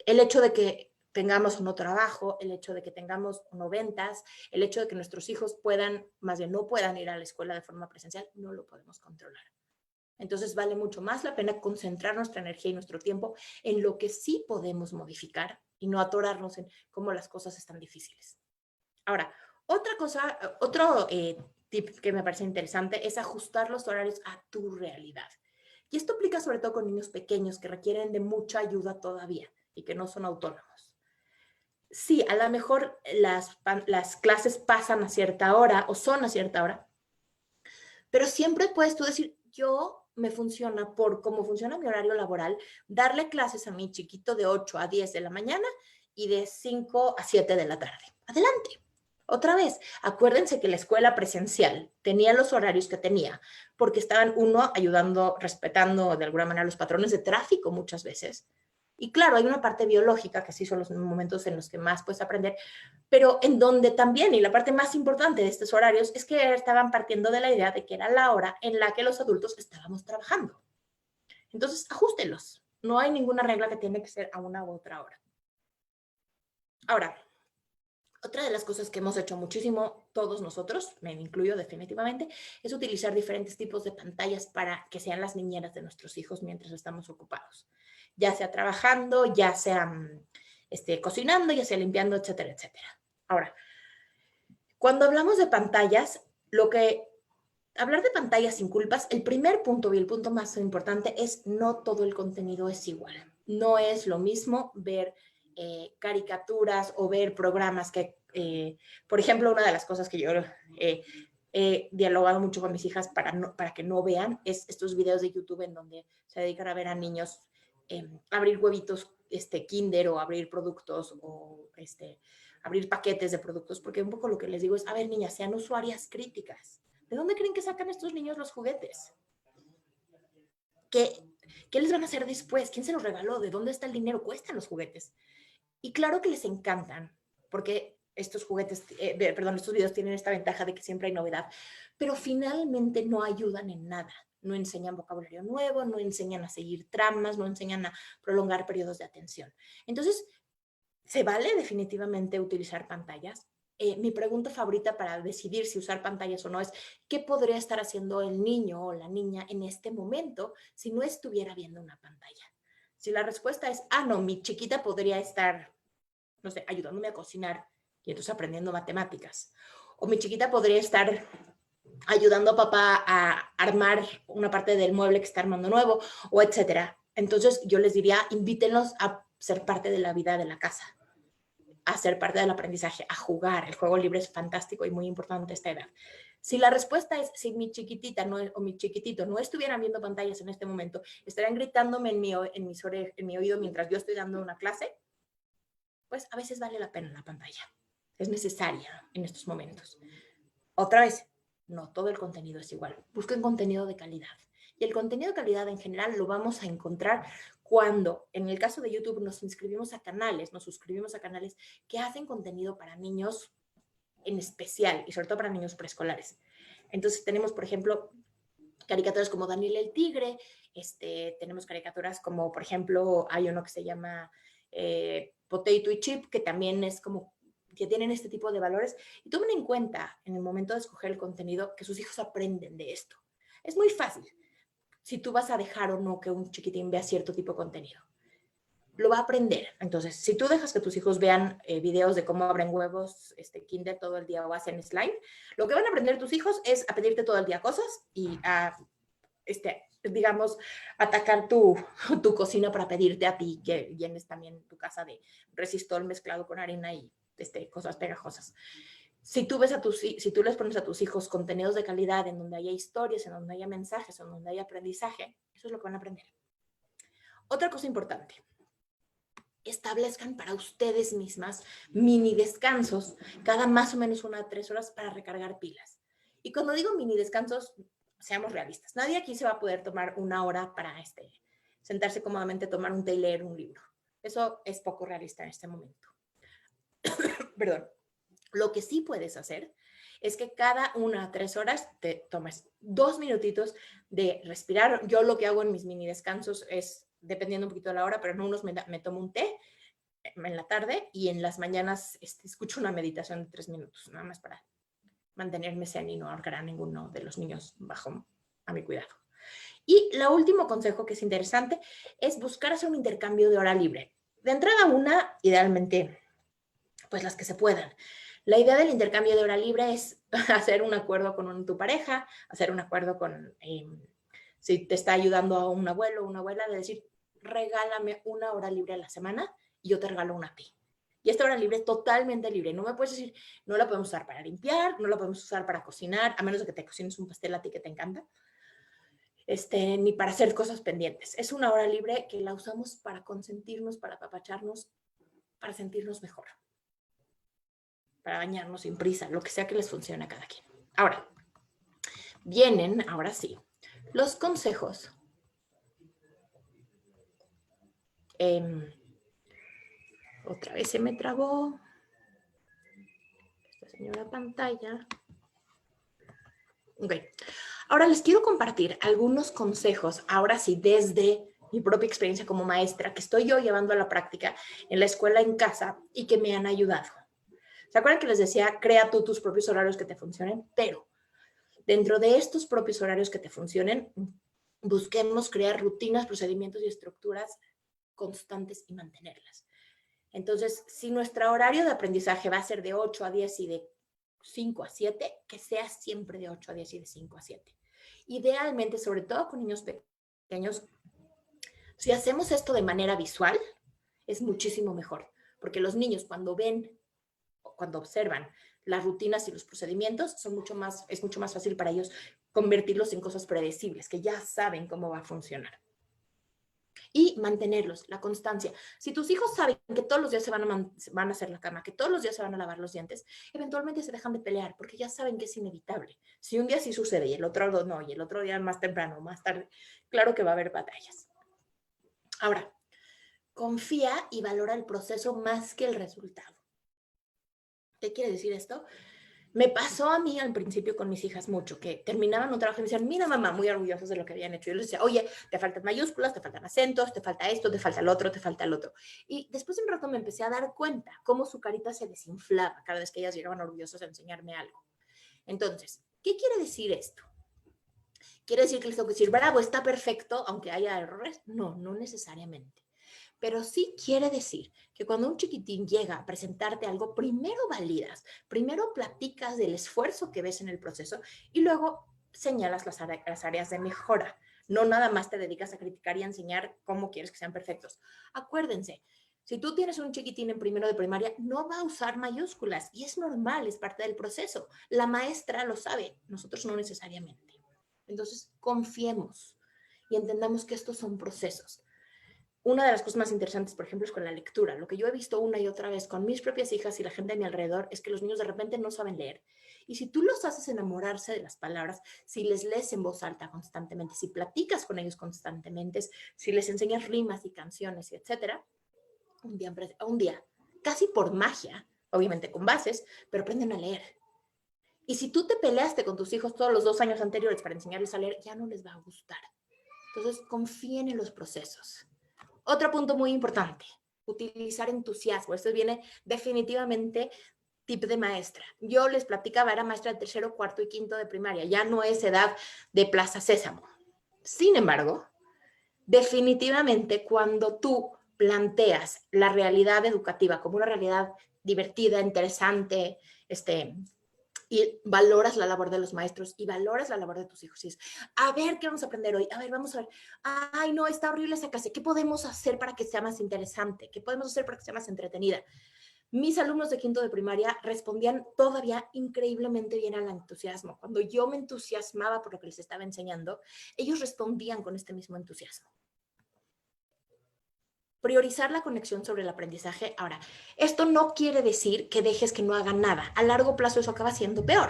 El hecho de que tengamos o no trabajo, el hecho de que tengamos o no ventas, el hecho de que nuestros hijos puedan, más bien no puedan ir a la escuela de forma presencial, no lo podemos controlar. Entonces vale mucho más la pena concentrar nuestra energía y nuestro tiempo en lo que sí podemos modificar y no atorarnos en cómo las cosas están difíciles. Ahora, otra cosa, otro tip que me parece interesante es ajustar los horarios a tu realidad. Y esto aplica sobre todo con niños pequeños que requieren de mucha ayuda todavía y que no son autónomos. Sí, a lo mejor las clases pasan a cierta hora o son a cierta hora, pero siempre puedes tú decir, yo me funciona por cómo funciona mi horario laboral, darle clases a mi chiquito de 8 a 10 de la mañana y de 5 a 7 de la tarde. Adelante. Otra vez, acuérdense que la escuela presencial tenía los horarios que tenía, porque estaban ayudando, respetando de alguna manera los patrones de tráfico muchas veces. Y claro, hay una parte biológica, que sí son los momentos en los que más puedes aprender, pero en donde también, y la parte más importante de estos horarios, es que estaban partiendo de la idea de que era la hora en la que los adultos estábamos trabajando. Entonces, ajustenlos. No hay ninguna regla que tiene que ser a una u otra hora. Ahora, otra de las cosas que hemos hecho muchísimo todos nosotros, me incluyo definitivamente, es utilizar diferentes tipos de pantallas para que sean las niñeras de nuestros hijos mientras estamos ocupados. Ya sea trabajando, ya sea cocinando, ya sea limpiando, etcétera, etcétera. Ahora, cuando hablamos de pantallas, hablar de pantallas sin culpas, el primer punto y el punto más importante es no todo el contenido es igual. No es lo mismo ver caricaturas o ver programas que, por ejemplo, una de las cosas que yo he dialogado mucho con mis hijas para que no vean es estos videos de YouTube en donde se dedican a ver a niños abrir huevitos Kinder o abrir productos o abrir paquetes de productos, porque un poco lo que les digo es, a ver, niñas, sean usuarias críticas. ¿De dónde creen que sacan estos niños los juguetes? ¿Qué les van a hacer después? ¿Quién se los regaló? ¿De dónde está el dinero? Cuestan los juguetes. Y claro que les encantan, porque estos estos videos tienen esta ventaja de que siempre hay novedad, pero finalmente no ayudan en nada. No enseñan vocabulario nuevo, no enseñan a seguir tramas, no enseñan a prolongar periodos de atención. Entonces, ¿se vale definitivamente utilizar pantallas? Mi pregunta favorita para decidir si usar pantallas o no es, ¿qué podría estar haciendo el niño o la niña en este momento si no estuviera viendo una pantalla? Si la respuesta es, no, mi chiquita podría estar, no sé, ayudándome a cocinar y entonces aprendiendo matemáticas. O mi chiquita podría estar ayudando a papá a armar una parte del mueble que está armando nuevo, o etcétera. Entonces yo les diría, invítenlos a ser parte de la vida de la casa, a ser parte del aprendizaje, a jugar. El juego libre es fantástico y muy importante a esta edad. Si la respuesta es, si mi chiquitita o mi chiquitito no estuvieran viendo pantallas en este momento, estarían gritándome en mi oído mientras yo estoy dando una clase, pues a veces vale la pena la pantalla. Es necesaria en estos momentos. Otra vez, no todo el contenido es igual. Busquen contenido de calidad. Y el contenido de calidad en general lo vamos a encontrar cuando, en el caso de YouTube, nos suscribimos a canales que hacen contenido para niños en especial y sobre todo para niños preescolares. Entonces tenemos, por ejemplo, caricaturas como Daniel el Tigre, tenemos caricaturas como, por ejemplo, hay uno que se llama Potato y Chip, que también es como que tienen este tipo de valores, y tomen en cuenta en el momento de escoger el contenido que sus hijos aprenden de esto. Es muy fácil si tú vas a dejar o no que un chiquitín vea cierto tipo de contenido. Lo va a aprender. Entonces, si tú dejas que tus hijos vean videos de cómo abren huevos, Kinder todo el día o hacen slime, lo que van a aprender tus hijos es a pedirte todo el día cosas y a, digamos, atacar tu cocina para pedirte a ti que llenes también tu casa de resistol mezclado con harina y cosas pegajosas. Si tú les pones a tus hijos contenidos de calidad en donde haya historias, en donde haya mensajes, en donde haya aprendizaje, eso es lo que van a aprender. Otra cosa importante, establezcan para ustedes mismas mini descansos cada más o menos 1 a 3 horas para recargar pilas. Y cuando digo mini descansos, seamos realistas. Nadie aquí se va a poder tomar 1 hora para sentarse cómodamente, tomar un té y leer un libro. Eso es poco realista en este momento. Perdón. Lo que sí puedes hacer es que cada 1 a 3 horas te tomes 2 minutitos de respirar. Yo lo que hago en mis mini descansos es, dependiendo un poquito de la hora, pero en unos me tomo un té en la tarde y en las mañanas escucho una meditación de 3 minutos, nada más para mantenerme zen y no ahorcar a ninguno de los niños bajo a mi cuidado. Y el último consejo que es interesante es buscar hacer un intercambio de hora libre. De entrada idealmente, pues las que se puedan. La idea del intercambio de hora libre es hacer un acuerdo con tu pareja, hacer un acuerdo con, si te está ayudando a un abuelo o una abuela, de decir, regálame 1 hora libre a la semana y yo te regalo una a ti. Y esta hora libre es totalmente libre. No me puedes decir, no la podemos usar para limpiar, no la podemos usar para cocinar, a menos de que te cocines un pastel a ti que te encanta, ni para hacer cosas pendientes. Es 1 hora libre que la usamos para consentirnos, para apapacharnos, para sentirnos mejor, para bañarnos sin prisa, lo que sea que les funcione a cada quien. Ahora, ahora sí, los consejos. Otra vez se me trabó esta señora pantalla. Ok. Ahora les quiero compartir algunos consejos, ahora sí, desde mi propia experiencia como maestra, que estoy yo llevando a la práctica en la escuela, en casa, y que me han ayudado. ¿Se acuerdan que les decía, crea tú tus propios horarios que te funcionen? Pero dentro de estos propios horarios que te funcionen, busquemos crear rutinas, procedimientos y estructuras constantes y mantenerlas. Entonces, si nuestro horario de aprendizaje va a ser de 8 a 10 y de 5 a 7, que sea siempre de 8 a 10 y de 5 a 7. Idealmente, sobre todo con niños pequeños, si hacemos esto de manera visual, es muchísimo mejor, porque los niños cuando ven o cuando observan las rutinas y los procedimientos, es mucho más fácil para ellos convertirlos en cosas predecibles, que ya saben cómo va a funcionar. Y mantenerlos, la constancia. Si tus hijos saben que todos los días se van a hacer la cama, que todos los días se van a lavar los dientes, eventualmente se dejan de pelear porque ya saben que es inevitable. Si un día sí sucede y el otro no, y el otro día más temprano, más tarde, claro que va a haber batallas. Ahora, confía y valora el proceso más que el resultado. ¿Qué quiere decir esto? Me pasó a mí al principio con mis hijas mucho, que terminaban un trabajo y me decían, mira mamá, muy orgullosos de lo que habían hecho. Yo les decía, oye, te faltan mayúsculas, te faltan acentos, te falta esto, te falta el otro, te falta el otro. Y después de un rato me empecé a dar cuenta cómo su carita se desinflaba cada vez que ellas llegaban orgullosas a enseñarme algo. Entonces, ¿qué quiere decir esto? ¿Quiere decir que les tengo que decir, bravo, está perfecto, aunque haya errores? No, no necesariamente. Pero sí quiere decir que cuando un chiquitín llega a presentarte algo, primero validas, primero platicas del esfuerzo que ves en el proceso y luego señalas las áreas de mejora. No nada más te dedicas a criticar y a enseñar cómo quieres que sean perfectos. Acuérdense, si tú tienes un chiquitín en primero de primaria, no va a usar mayúsculas y es normal, es parte del proceso. La maestra lo sabe, nosotros no necesariamente. Entonces, confiemos y entendamos que estos son procesos. Una de las cosas más interesantes, por ejemplo, es con la lectura. Lo que yo he visto una y otra vez con mis propias hijas y la gente a mi alrededor es que los niños de repente no saben leer. Y si tú los haces enamorarse de las palabras, si les lees en voz alta constantemente, si platicas con ellos constantemente, si les enseñas rimas y canciones y etcétera, un día, casi por magia, obviamente con bases, pero aprenden a leer. Y si tú te peleaste con tus hijos todos los 2 años anteriores para enseñarles a leer, ya no les va a gustar. Entonces, confíen en los procesos. Otro punto muy importante, utilizar entusiasmo. Esto viene definitivamente tip de maestra. Yo les platicaba, era maestra de tercero, cuarto y quinto de primaria. Ya no es edad de Plaza Sésamo. Sin embargo, definitivamente cuando tú planteas la realidad educativa como una realidad divertida, interesante, y valoras la labor de los maestros y valoras la labor de tus hijos. Y es, a ver, ¿qué vamos a aprender hoy? A ver, vamos a ver. Ay, no, está horrible esa clase. ¿Qué podemos hacer para que sea más interesante? ¿Qué podemos hacer para que sea más entretenida? Mis alumnos de quinto de primaria respondían todavía increíblemente bien al entusiasmo. Cuando yo me entusiasmaba por lo que les estaba enseñando, ellos respondían con este mismo entusiasmo. Priorizar la conexión sobre el aprendizaje. Ahora, esto no quiere decir que dejes que no hagan nada. A largo plazo eso acaba siendo peor.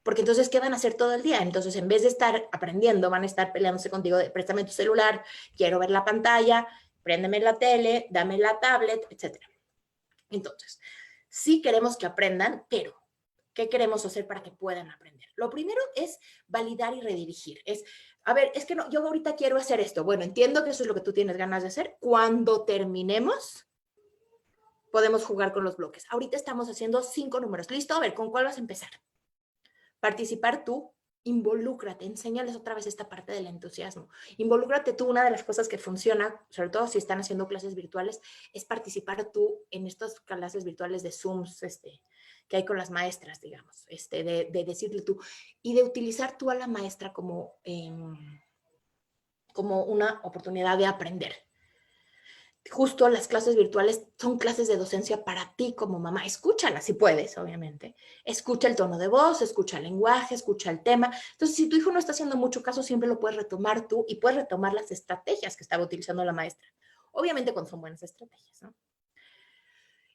Porque entonces, ¿qué van a hacer todo el día? Entonces, en vez de estar aprendiendo, van a estar peleándose contigo de préstame tu celular, quiero ver la pantalla, préndeme la tele, dame la tablet, etc. Entonces, sí queremos que aprendan, pero ¿qué queremos hacer para que puedan aprender? Lo primero es validar y redirigir. A ver, es que no, yo ahorita quiero hacer esto. Bueno, entiendo que eso es lo que tú tienes ganas de hacer. Cuando terminemos, podemos jugar con los bloques. Ahorita estamos haciendo 5 números. ¿Listo? A ver, ¿con cuál vas a empezar? Participar tú, involúcrate, enséñales otra vez esta parte del entusiasmo. Involúcrate tú, una de las cosas que funciona, sobre todo si están haciendo clases virtuales, es participar tú en estas clases virtuales de Zooms, que hay con las maestras, digamos, de decirle tú, y de utilizar tú a la maestra como una oportunidad de aprender. Justo las clases virtuales son clases de docencia para ti como mamá. Escúchalas si puedes, obviamente. Escucha el tono de voz, escucha el lenguaje, escucha el tema. Entonces, si tu hijo no está haciendo mucho caso, siempre lo puedes retomar tú y puedes retomar las estrategias que estaba utilizando la maestra. Obviamente cuando son buenas estrategias, ¿no?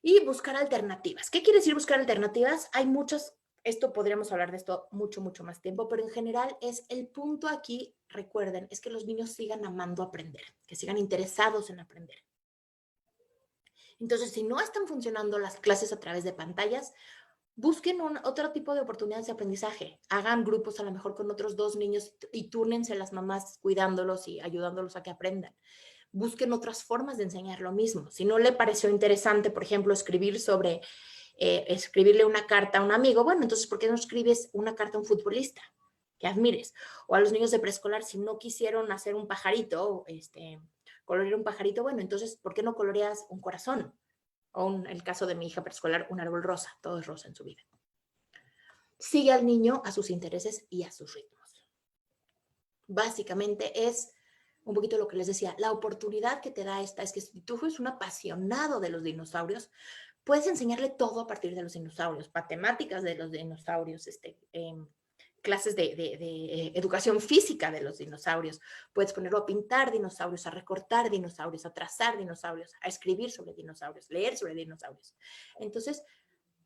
Y buscar alternativas. ¿Qué quiere decir buscar alternativas? Hay muchas, esto podríamos hablar de esto mucho, mucho más tiempo, pero en general es el punto aquí, recuerden, es que los niños sigan amando aprender, que sigan interesados en aprender. Entonces, si no están funcionando las clases a través de pantallas, busquen otro tipo de oportunidades de aprendizaje. Hagan grupos a lo mejor con otros 2 niños y túnense las mamás cuidándolos y ayudándolos a que aprendan. Busquen otras formas de enseñar lo mismo. Si no le pareció interesante, por ejemplo, escribirle una carta a un amigo, bueno, entonces, ¿por qué no escribes una carta a un futbolista que admires? O a los niños de preescolar, si no quisieron hacer un pajarito, colorear un pajarito, bueno, entonces, ¿por qué no coloreas un corazón? O el caso de mi hija preescolar, un árbol rosa, todo es rosa en su vida. Sigue al niño a sus intereses y a sus ritmos. Básicamente es un poquito lo que les decía, la oportunidad que te da esta es que si tú eres un apasionado de los dinosaurios, puedes enseñarle todo a partir de los dinosaurios, matemáticas de los dinosaurios, clases de educación física de los dinosaurios. Puedes ponerlo a pintar dinosaurios, a recortar dinosaurios, a trazar dinosaurios, a escribir sobre dinosaurios, leer sobre dinosaurios. Entonces,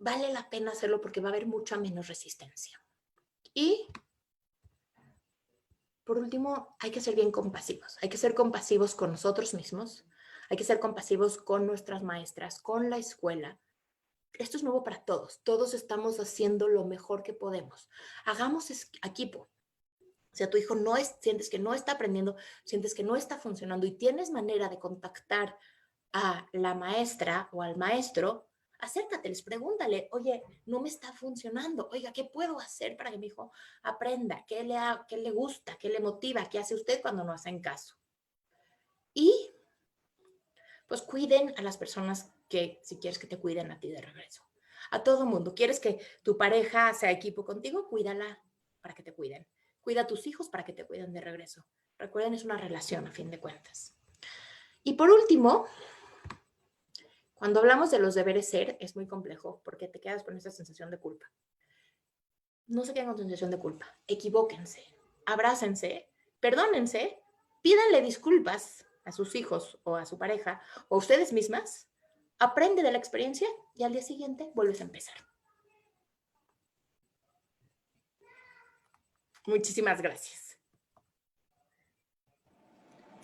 vale la pena hacerlo porque va a haber mucha menos resistencia. Y, por último, hay que ser bien compasivos. Hay que ser compasivos con nosotros mismos. Hay que ser compasivos con nuestras maestras, con la escuela. Esto es nuevo para todos. Todos estamos haciendo lo mejor que podemos. Hagamos equipo. O sea, tu hijo sientes que no está aprendiendo, sientes que no está funcionando y tienes manera de contactar a la maestra o al maestro, acércateles, pregúntale, oye, no me está funcionando, oiga, ¿qué puedo hacer para que mi hijo aprenda? ¿Qué le gusta? ¿Qué le motiva? ¿Qué hace usted cuando no hacen caso? Y pues cuiden a las personas que, si quieres que te cuiden a ti de regreso. A todo mundo. ¿Quieres que tu pareja sea equipo contigo? Cuídala para que te cuiden. Cuida a tus hijos para que te cuiden de regreso. Recuerden, es una relación a fin de cuentas. Y por último, cuando hablamos de los deberes ser, es muy complejo porque te quedas con esa sensación de culpa. No se queden con sensación de culpa. Equivóquense, abrácense, perdónense, pídanle disculpas a sus hijos o a su pareja o a ustedes mismas, aprende de la experiencia y al día siguiente vuelves a empezar. Muchísimas gracias.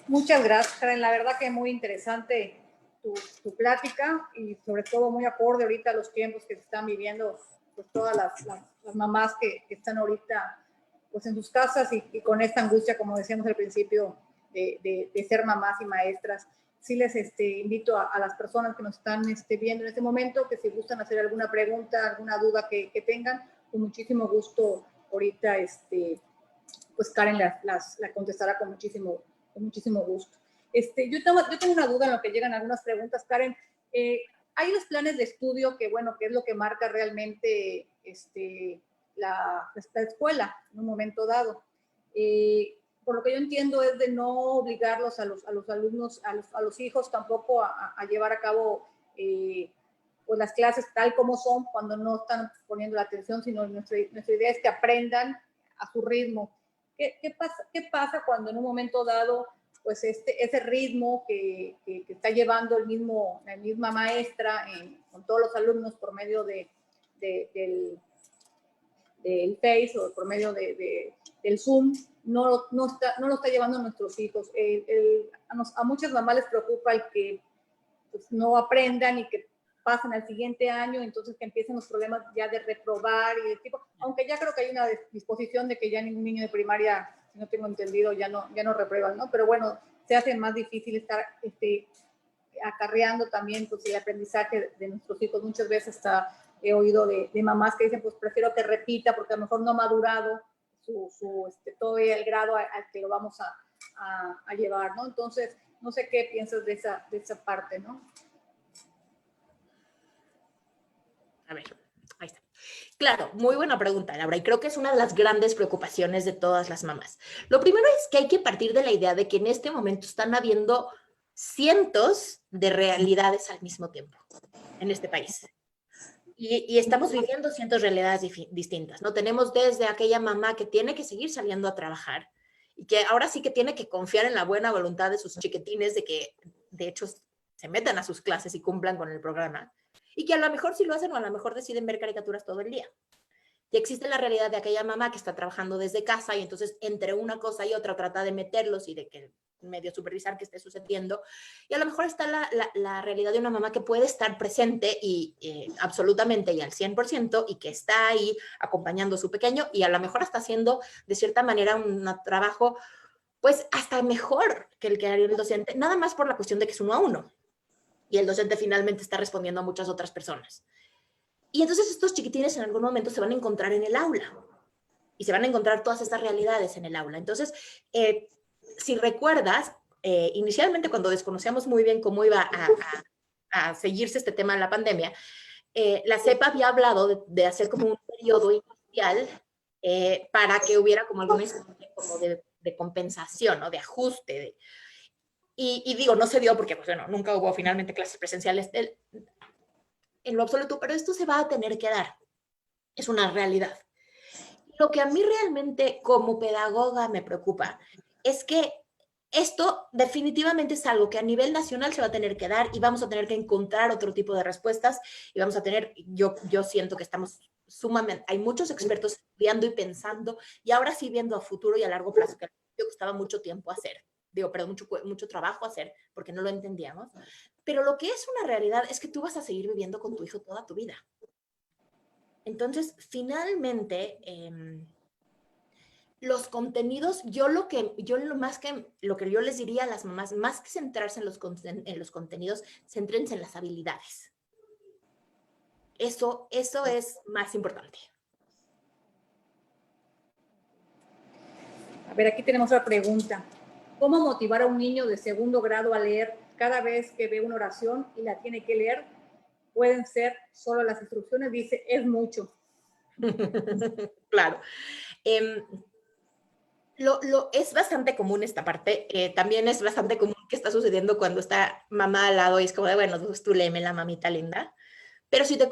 Muchas gracias, Karen. La verdad que muy interesante tu plática y sobre todo muy acorde ahorita a los tiempos que se están viviendo, pues todas las mamás que están ahorita pues en sus casas y con esta angustia, como decíamos al principio, de ser mamás y maestras. Sí les invito a las personas que nos están viendo en este momento, que si gustan hacer alguna pregunta, alguna duda que tengan, con muchísimo gusto ahorita pues Karen la contestará con muchísimo gusto. Yo tengo una duda en lo que llegan algunas preguntas, Karen. Hay los planes de estudio que, bueno, que es lo que marca realmente la escuela en un momento dado. Por lo que yo entiendo es de no obligarlos a los alumnos, a los hijos tampoco a llevar a cabo pues las clases tal como son cuando no están poniendo la atención, sino nuestra idea es que aprendan a su ritmo. ¿Qué pasa cuando en un momento dado, pues ese ritmo que está llevando la misma maestra con todos los alumnos por medio del Face o por medio del Zoom, no lo está llevando a nuestros hijos? A muchas mamás les preocupa el que pues, no aprendan y que pasen al siguiente año, entonces que empiecen los problemas ya de reprobar y de tipo, aunque ya creo que hay una disposición de que ya ningún niño de primaria, si no tengo entendido, ya no reprueban, ¿no? Pero bueno, se hace más difícil estar acarreando también pues, el aprendizaje de nuestros hijos. Muchas veces he oído de mamás que dicen, pues prefiero que repita porque a lo mejor no ha madurado todo el grado al que lo vamos a llevar, ¿no? Entonces, no sé qué piensas de esa parte, ¿no? A ver, ahí está. Claro, muy buena pregunta, Laura, y creo que es una de las grandes preocupaciones de todas las mamás. Lo primero es que hay que partir de la idea de que en este momento están habiendo cientos de realidades al mismo tiempo en este país. Y estamos viviendo cientos de realidades distintas, ¿no? Tenemos desde aquella mamá que tiene que seguir saliendo a trabajar y que ahora sí que tiene que confiar en la buena voluntad de sus chiquitines de que, de hecho, se metan a sus clases y cumplan con el programa. Y que a lo mejor sí lo hacen o a lo mejor deciden ver caricaturas todo el día. Y existe la realidad de aquella mamá que está trabajando desde casa y entonces entre una cosa y otra trata de meterlos y de que medio supervisar que esté sucediendo. Y a lo mejor está la realidad de una mamá que puede estar presente y absolutamente y al 100% y que está ahí acompañando a su pequeño y a lo mejor está haciendo de cierta manera un trabajo pues hasta mejor que el que haría el docente, nada más por la cuestión de que es 1-a-1 y el docente finalmente está respondiendo a muchas otras personas. Y entonces estos chiquitines en algún momento se van a encontrar en el aula y se van a encontrar todas estas realidades en el aula. Entonces, si recuerdas, inicialmente cuando desconocíamos muy bien cómo iba a seguirse este tema de la pandemia, la CEP había hablado de hacer como un periodo inicial para que hubiera como alguna especie como de compensación, ¿no? De ajuste. Y digo, no se dio porque, pues bueno, nunca hubo finalmente clases presenciales en lo absoluto, pero esto se va a tener que dar. Es una realidad. Lo que a mí realmente como pedagoga me preocupa es que esto definitivamente es algo que a nivel nacional se va a tener que dar y vamos a tener que encontrar otro tipo de respuestas y vamos a tener, yo siento que estamos sumamente, hay muchos expertos estudiando y pensando y ahora sí viendo a futuro y a largo plazo, que me costaba mucho tiempo hacer, mucho trabajo hacer porque no lo entendíamos, pero lo que es una realidad es que tú vas a seguir viviendo con tu hijo toda tu vida. Entonces, finalmente, los contenidos, lo que yo les diría a las mamás, más que centrarse en los contenidos, céntrense en las habilidades. Eso es más importante. A ver, aquí tenemos otra pregunta. ¿Cómo motivar a un niño de segundo grado a leer cada vez que ve una oración y la tiene que leer, pueden ser solo las instrucciones, dice, es mucho. Claro. Es bastante común esta parte. También es bastante común que está sucediendo cuando está mamá al lado y es como de, bueno, pues tú léeme la mamita linda. Pero si te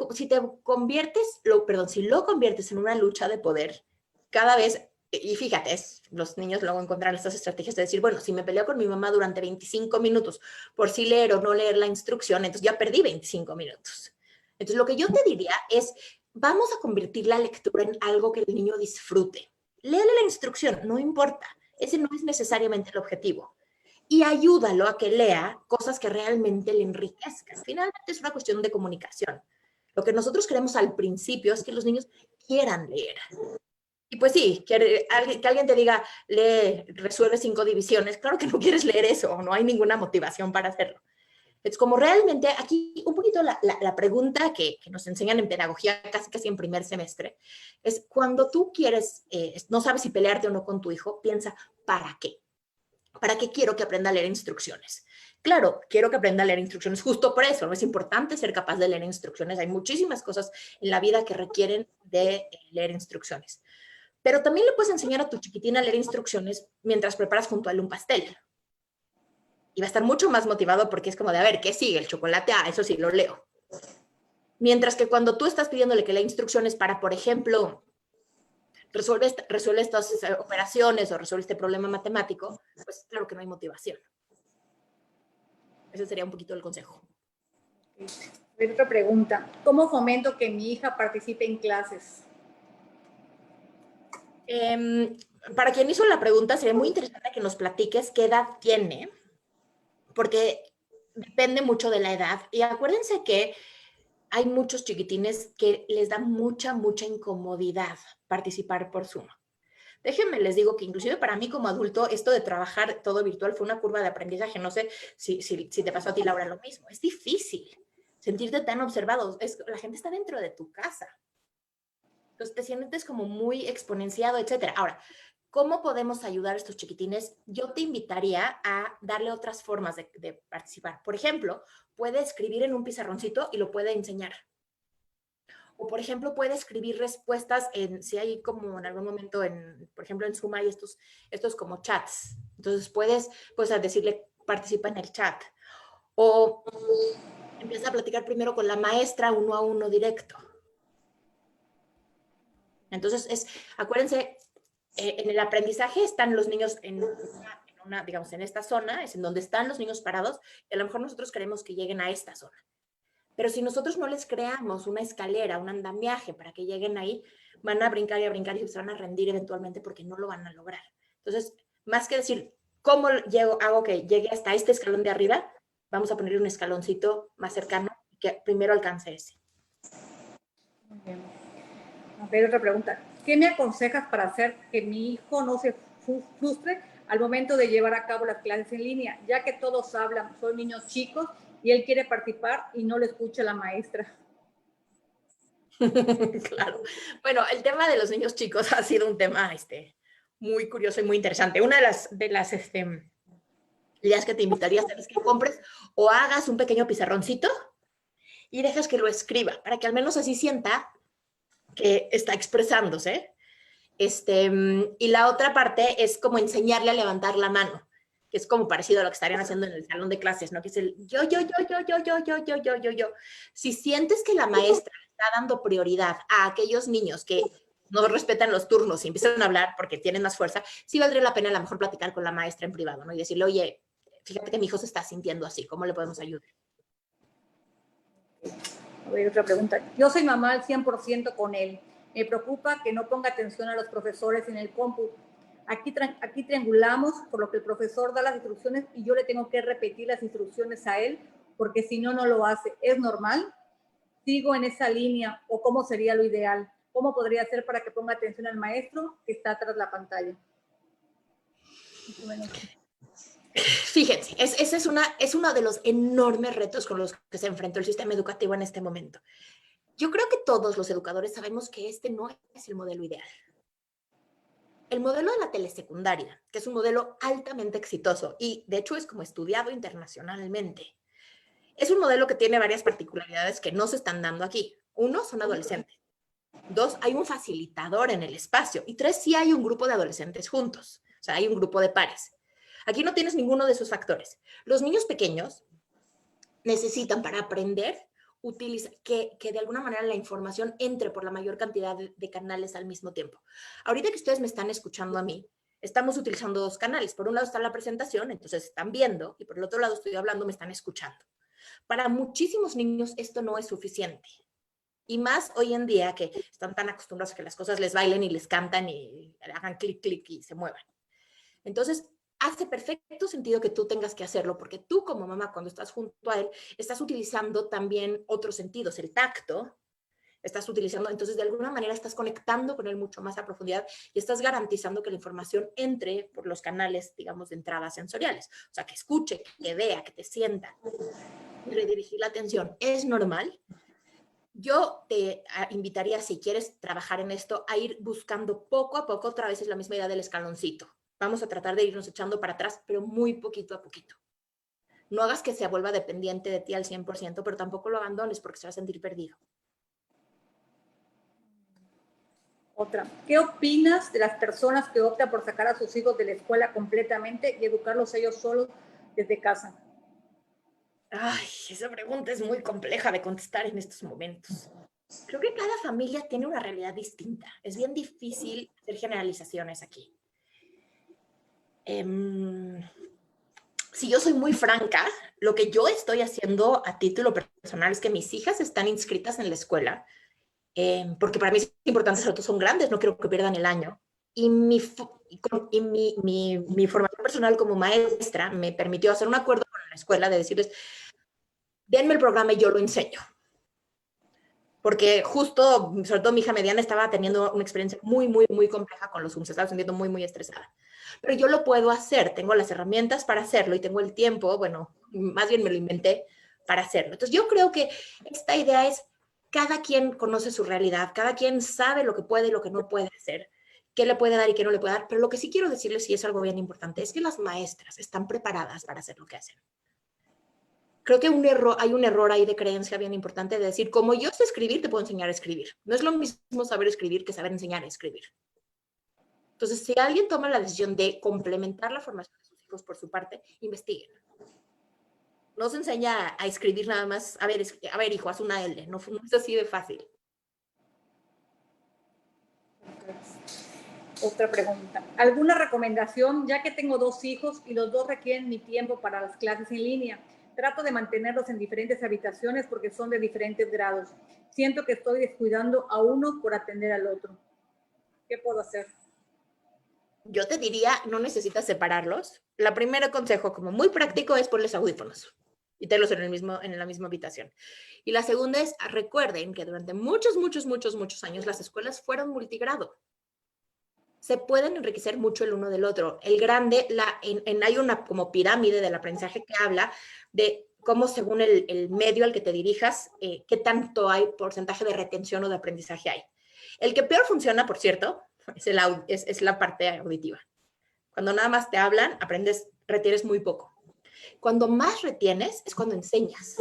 conviertes, si lo conviertes en una lucha de poder, cada vez, y fíjate, los niños luego encuentran estas estrategias de decir, bueno, si me peleo con mi mamá durante 25 minutos por si leer o no leer la instrucción, entonces ya perdí 25 minutos. Entonces lo que yo te diría es, vamos a convertir la lectura en algo que el niño disfrute. Léele la instrucción, no importa, ese no es necesariamente el objetivo. Y ayúdalo a que lea cosas que realmente le enriquezcan. Finalmente es una cuestión de comunicación. Lo que nosotros queremos al principio es que los niños quieran leer. Y pues sí, que alguien te diga, lee, resuelve 5 divisiones. Claro que no quieres leer eso, no hay ninguna motivación para hacerlo. Es como realmente aquí un poquito la pregunta que nos enseñan en pedagogía casi en primer semestre es cuando tú quieres, no sabes si pelearte o no con tu hijo, piensa, ¿para qué? ¿Para qué quiero que aprenda a leer instrucciones? Claro, quiero que aprenda a leer instrucciones justo por eso. ¿No? Es importante ser capaz de leer instrucciones. Hay muchísimas cosas en la vida que requieren de leer instrucciones. Pero también le puedes enseñar a tu chiquitina a leer instrucciones mientras preparas junto a él un pastel. Y va a estar mucho más motivado porque es como de, a ver, ¿qué sigue? El chocolate, eso sí, lo leo. Mientras que cuando tú estás pidiéndole que lea instrucciones para, por ejemplo, resuelve estas operaciones o resuelve este problema matemático, pues claro que no hay motivación. Ese sería un poquito el consejo. Otra pregunta. ¿Cómo fomento que mi hija participe en clases? Para quien hizo la pregunta, sería muy interesante que nos platiques qué edad tiene, porque depende mucho de la edad. Y acuérdense que hay muchos chiquitines que les da mucha incomodidad participar por Zoom. Déjenme, les digo que inclusive para mí como adulto, esto de trabajar todo virtual fue una curva de aprendizaje. No sé si te pasó a ti, Laura, lo mismo. Es difícil sentirte tan observado. La gente está dentro de tu casa. Entonces te sientes como muy exponenciado, etcétera. Ahora, ¿cómo podemos ayudar a estos chiquitines? Yo te invitaría a darle otras formas de participar. Por ejemplo, puede escribir en un pizarroncito y lo puede enseñar. O, por ejemplo, puede escribir respuestas si hay como en algún momento, por ejemplo, en Zoom hay estos como chats. Entonces puedes a decirle, participa en el chat. O empieza a platicar primero con la maestra 1 a 1 directo. Entonces, acuérdense, en el aprendizaje están los niños digamos, en esta zona, es en donde están los niños parados, y a lo mejor nosotros queremos que lleguen a esta zona. Pero si nosotros no les creamos una escalera, un andamiaje para que lleguen ahí, van a brincar y se van a rendir eventualmente porque no lo van a lograr. Entonces, más que decir, ¿cómo hago que llegue hasta este escalón de arriba? Vamos a ponerle un escaloncito más cercano que primero alcance ese. Muy bien. A ver, otra pregunta. ¿Qué me aconsejas para hacer que mi hijo no se frustre al momento de llevar a cabo las clases en línea? Ya que todos hablan, son niños chicos y él quiere participar y no le escucha la maestra. Claro. Bueno, el tema de los niños chicos ha sido un tema muy curioso y muy interesante. Una de las ideas que te invitaría a hacer es que compres o hagas un pequeño pizarroncito y dejes que lo escriba, para que al menos así sienta que está expresándose. Y la otra parte es como enseñarle a levantar la mano, que es como parecido a lo que estarían haciendo en el salón de clases, ¿no? Que es el yo. Si sientes que la maestra está dando prioridad a aquellos niños que no respetan los turnos y empiezan a hablar porque tienen más fuerza, sí valdría la pena a lo mejor platicar con la maestra en privado, ¿no? Y decirle, oye, fíjate que mi hijo se está sintiendo así, ¿cómo le podemos ayudar? A ver, otra pregunta. Yo soy mamá al 100% con él. Me preocupa que no ponga atención a los profesores en el cómputo. Aquí triangulamos, por lo que el profesor da las instrucciones y yo le tengo que repetir las instrucciones a él, porque si no, no lo hace. ¿Es normal? ¿Sigo en esa línea o cómo sería lo ideal? ¿Cómo podría ser para que ponga atención al maestro que está tras la pantalla? Bueno. Fíjense, ese es uno de los enormes retos con los que se enfrentó el sistema educativo en este momento. Yo creo que todos los educadores sabemos que este no es el modelo ideal. El modelo de la telesecundaria, que es un modelo altamente exitoso y de hecho es como estudiado internacionalmente, es un modelo que tiene varias particularidades que no se están dando aquí. Uno, son adolescentes. Dos, hay un facilitador en el espacio. Y tres, sí hay un grupo de adolescentes juntos. O sea, hay un grupo de pares. Aquí no tienes ninguno de esos factores. Los niños pequeños necesitan para aprender que de alguna manera la información entre por la mayor cantidad de canales al mismo tiempo. Ahorita que ustedes me están escuchando a mí, estamos utilizando dos canales. Por un lado está la presentación, entonces están viendo, y por el otro lado estoy hablando, me están escuchando. Para muchísimos niños esto no es suficiente. Y más hoy en día que están tan acostumbrados a que las cosas les bailen y les cantan y hagan clic, clic y se muevan. Entonces, hace perfecto sentido que tú tengas que hacerlo, porque tú como mamá, cuando estás junto a él, estás utilizando también otros sentidos, el tacto, estás utilizando, entonces de alguna manera estás conectando con él mucho más a profundidad y estás garantizando que la información entre por los canales, digamos, de entrada sensoriales. O sea, que escuche, que vea, que te sienta y redirigir la atención. Es normal. Yo te invitaría, si quieres trabajar en esto, a ir buscando poco a poco, otra vez es la misma idea del escaloncito. Vamos a tratar de irnos echando para atrás, pero muy poquito a poquito. No hagas que se vuelva dependiente de ti al 100%, pero tampoco lo abandones porque se va a sentir perdido. Otra, ¿qué opinas de las personas que optan por sacar a sus hijos de la escuela completamente y educarlos ellos solos desde casa? Ay, esa pregunta es muy compleja de contestar en estos momentos. Creo que cada familia tiene una realidad distinta. Es bien difícil hacer generalizaciones aquí. Si yo soy muy franca, lo que yo estoy haciendo a título personal es que mis hijas están inscritas en la escuela, porque para mí es importante, sobre todo son grandes, no quiero que pierdan el año. Y mi formación personal como maestra me permitió hacer un acuerdo con la escuela de decirles, denme el programa y yo lo enseño. Porque justo, sobre todo mi hija mediana estaba teniendo una experiencia muy, muy, muy compleja con los Zooms, se estaba sintiendo muy, muy estresada. Pero yo lo puedo hacer, tengo las herramientas para hacerlo y tengo el tiempo, bueno, más bien me lo inventé para hacerlo. Entonces yo creo que esta idea es, cada quien conoce su realidad, cada quien sabe lo que puede y lo que no puede hacer, qué le puede dar y qué no le puede dar, pero lo que sí quiero decirles, y es algo bien importante, es que las maestras están preparadas para hacer lo que hacen. Creo que hay un error ahí de creencia bien importante de decir, como yo sé escribir, te puedo enseñar a escribir. No es lo mismo saber escribir que saber enseñar a escribir. Entonces, si alguien toma la decisión de complementar la formación de sus hijos por su parte, investiguen. No se enseña a escribir nada más, a ver hijo, haz una L. No, no es así de fácil. Otra pregunta. ¿Alguna recomendación, ya que tengo 2 hijos y los 2 requieren mi tiempo para las clases en línea? Trato de mantenerlos en diferentes habitaciones porque son de diferentes grados. Siento que estoy descuidando a uno por atender al otro. ¿Qué puedo hacer? Yo te diría, no necesitas separarlos. La primera consejo, como muy práctico, es ponerles audífonos y tenerlos en la misma habitación. Y la segunda es, recuerden que durante muchos, muchos, muchos, muchos años las escuelas fueron multigrado. Se pueden enriquecer mucho el uno del otro. El grande, hay una como pirámide del aprendizaje que habla de cómo según el medio al que te dirijas, qué tanto hay porcentaje de retención o de aprendizaje hay. El que peor funciona, por cierto, es la parte auditiva. Cuando nada más te hablan, retienes muy poco. Cuando más retienes es cuando enseñas.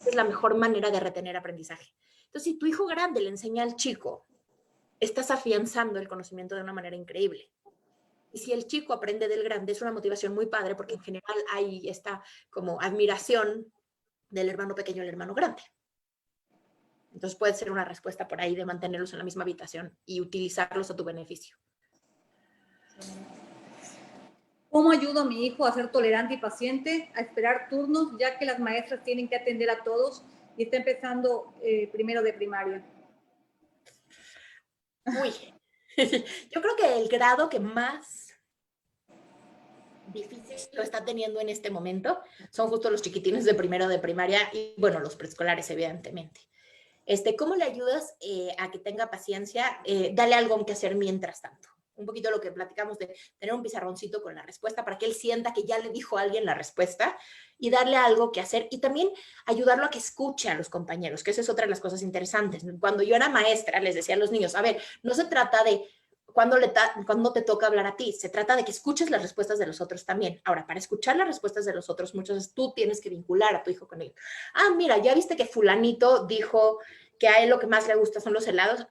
Es la mejor manera de retener aprendizaje. Entonces, si tu hijo grande le enseña al chico, estás afianzando el conocimiento de una manera increíble. Y si el chico aprende del grande, es una motivación muy padre porque en general hay esta como admiración del hermano pequeño al hermano grande. Entonces puede ser una respuesta por ahí de mantenerlos en la misma habitación y utilizarlos a tu beneficio. ¿Cómo ayudo a mi hijo a ser tolerante y paciente, a esperar turnos, ya que las maestras tienen que atender a todos y está empezando primero de primaria? Uy, yo creo que el grado que más difícil lo está teniendo en este momento son justo los chiquitines de primero de primaria y, bueno, los preescolares, evidentemente. ¿Cómo le ayudas a que tenga paciencia? Dale algo que hacer mientras tanto. Un poquito lo que platicamos de tener un pizarroncito con la respuesta para que él sienta que ya le dijo a alguien la respuesta y darle algo que hacer y también ayudarlo a que escuche a los compañeros, que esa es otra de las cosas interesantes. Cuando yo era maestra, les decía a los niños, a ver, no se trata de cuando te toca hablar a ti. Se trata de que escuches las respuestas de los otros también. Ahora, para escuchar las respuestas de los otros, muchas veces tú tienes que vincular a tu hijo con ellos. Ah, mira, ya viste que fulanito dijo que a él lo que más le gusta son los helados.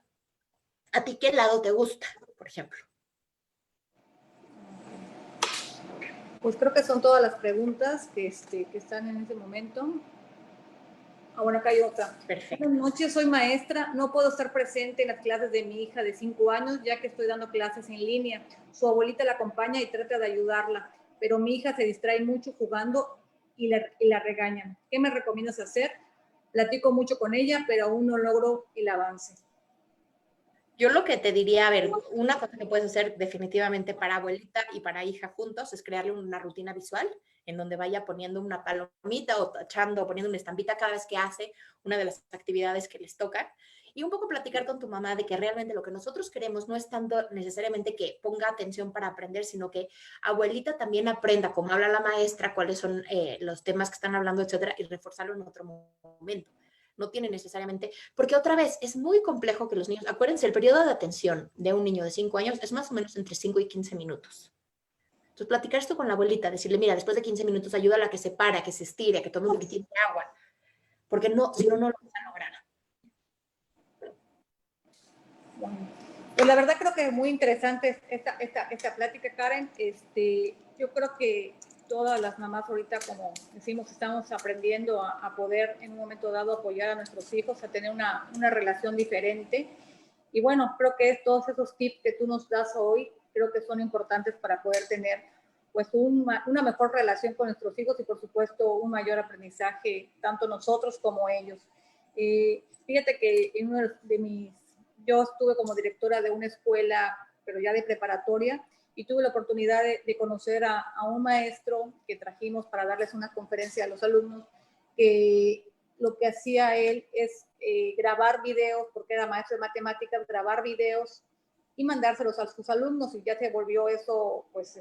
¿A ti qué helado te gusta, por ejemplo? Pues creo que son todas las preguntas que están en este momento. Ah, bueno, acá hay otra. Perfecto. Buenas noches, soy maestra. No puedo estar presente en las clases de mi hija de 5 años, ya que estoy dando clases en línea. Su abuelita la acompaña y trata de ayudarla, pero mi hija se distrae mucho jugando y la regañan. ¿Qué me recomiendas hacer? Platico mucho con ella, pero aún no logro el avance. Yo lo que te diría, a ver, una cosa que puedes hacer definitivamente para abuelita y para hija juntos es crearle una rutina visual en donde vaya poniendo una palomita o tachando o poniendo una estampita cada vez que hace una de las actividades que les tocan. Y un poco platicar con tu mamá de que realmente lo que nosotros queremos no es tanto necesariamente que ponga atención para aprender, sino que abuelita también aprenda cómo habla la maestra, cuáles son los temas que están hablando, etcétera, y reforzarlo en otro momento. No tiene necesariamente, porque otra vez es muy complejo que los niños, acuérdense, el periodo de atención de un niño de 5 años es más o menos entre 5 y 15 minutos. Entonces, platicar esto con la abuelita, decirle, mira, después de 15 minutos ayúdala a que se pare, a que se estire, a que tome un poquitín de agua, porque no, si no, no lo vas a lograr. Bueno, pues la verdad creo que es muy interesante esta plática, Karen. Yo creo que todas las mamás ahorita, como decimos, estamos aprendiendo a poder en un momento dado apoyar a nuestros hijos, a tener una relación diferente. Y bueno, creo que todos esos tips que tú nos das hoy, creo que son importantes para poder tener pues una mejor relación con nuestros hijos y por supuesto un mayor aprendizaje, tanto nosotros como ellos. Fíjate que en uno de yo estuve como directora de una escuela, pero ya de preparatoria, y tuve la oportunidad de conocer a un maestro que trajimos para darles una conferencia a los alumnos, que lo que hacía él es grabar videos, porque era maestro de matemáticas, grabar videos y mandárselos a sus alumnos, y ya se volvió eso pues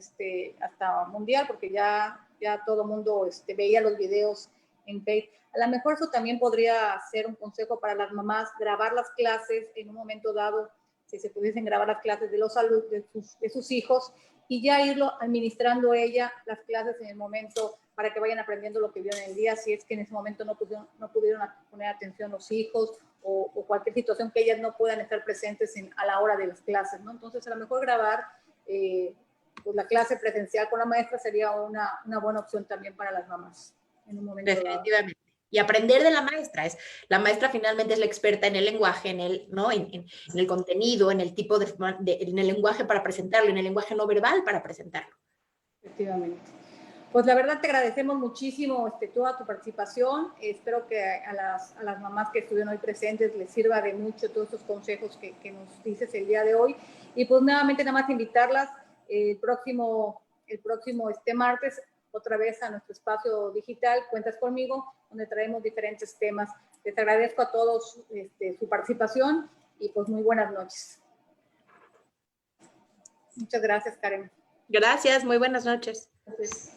hasta mundial, porque ya todo el mundo veía los videos en Facebook. A lo mejor eso también podría ser un consejo para las mamás, grabar las clases en un momento dado, si se pudiesen grabar las clases de los alumnos, de sus hijos, y ya irlo administrando ella las clases en el momento para que vayan aprendiendo lo que vieron en el día, si es que en ese momento no pudieron poner atención los hijos o cualquier situación que ellas no puedan estar presentes a la hora de las clases, ¿no? Entonces, a lo mejor grabar pues la clase presencial con la maestra sería una buena opción también para las mamás en un momento Definitivamente. dado. Y aprender de la maestra. La maestra finalmente es la experta en el lenguaje, ¿no? en el contenido, en el tipo en el lenguaje para presentarlo, en el lenguaje no verbal para presentarlo. Efectivamente. Pues la verdad te agradecemos muchísimo toda tu participación. Espero que a las mamás que estuvieron hoy presentes les sirva de mucho todos estos consejos que nos dices el día de hoy. Y pues nuevamente nada más invitarlas el próximo martes otra vez a nuestro espacio digital, Cuentas Conmigo, donde traemos diferentes temas. Les agradezco a todos su participación y pues muy buenas noches. Muchas gracias, Karen. Gracias, muy buenas noches. Gracias.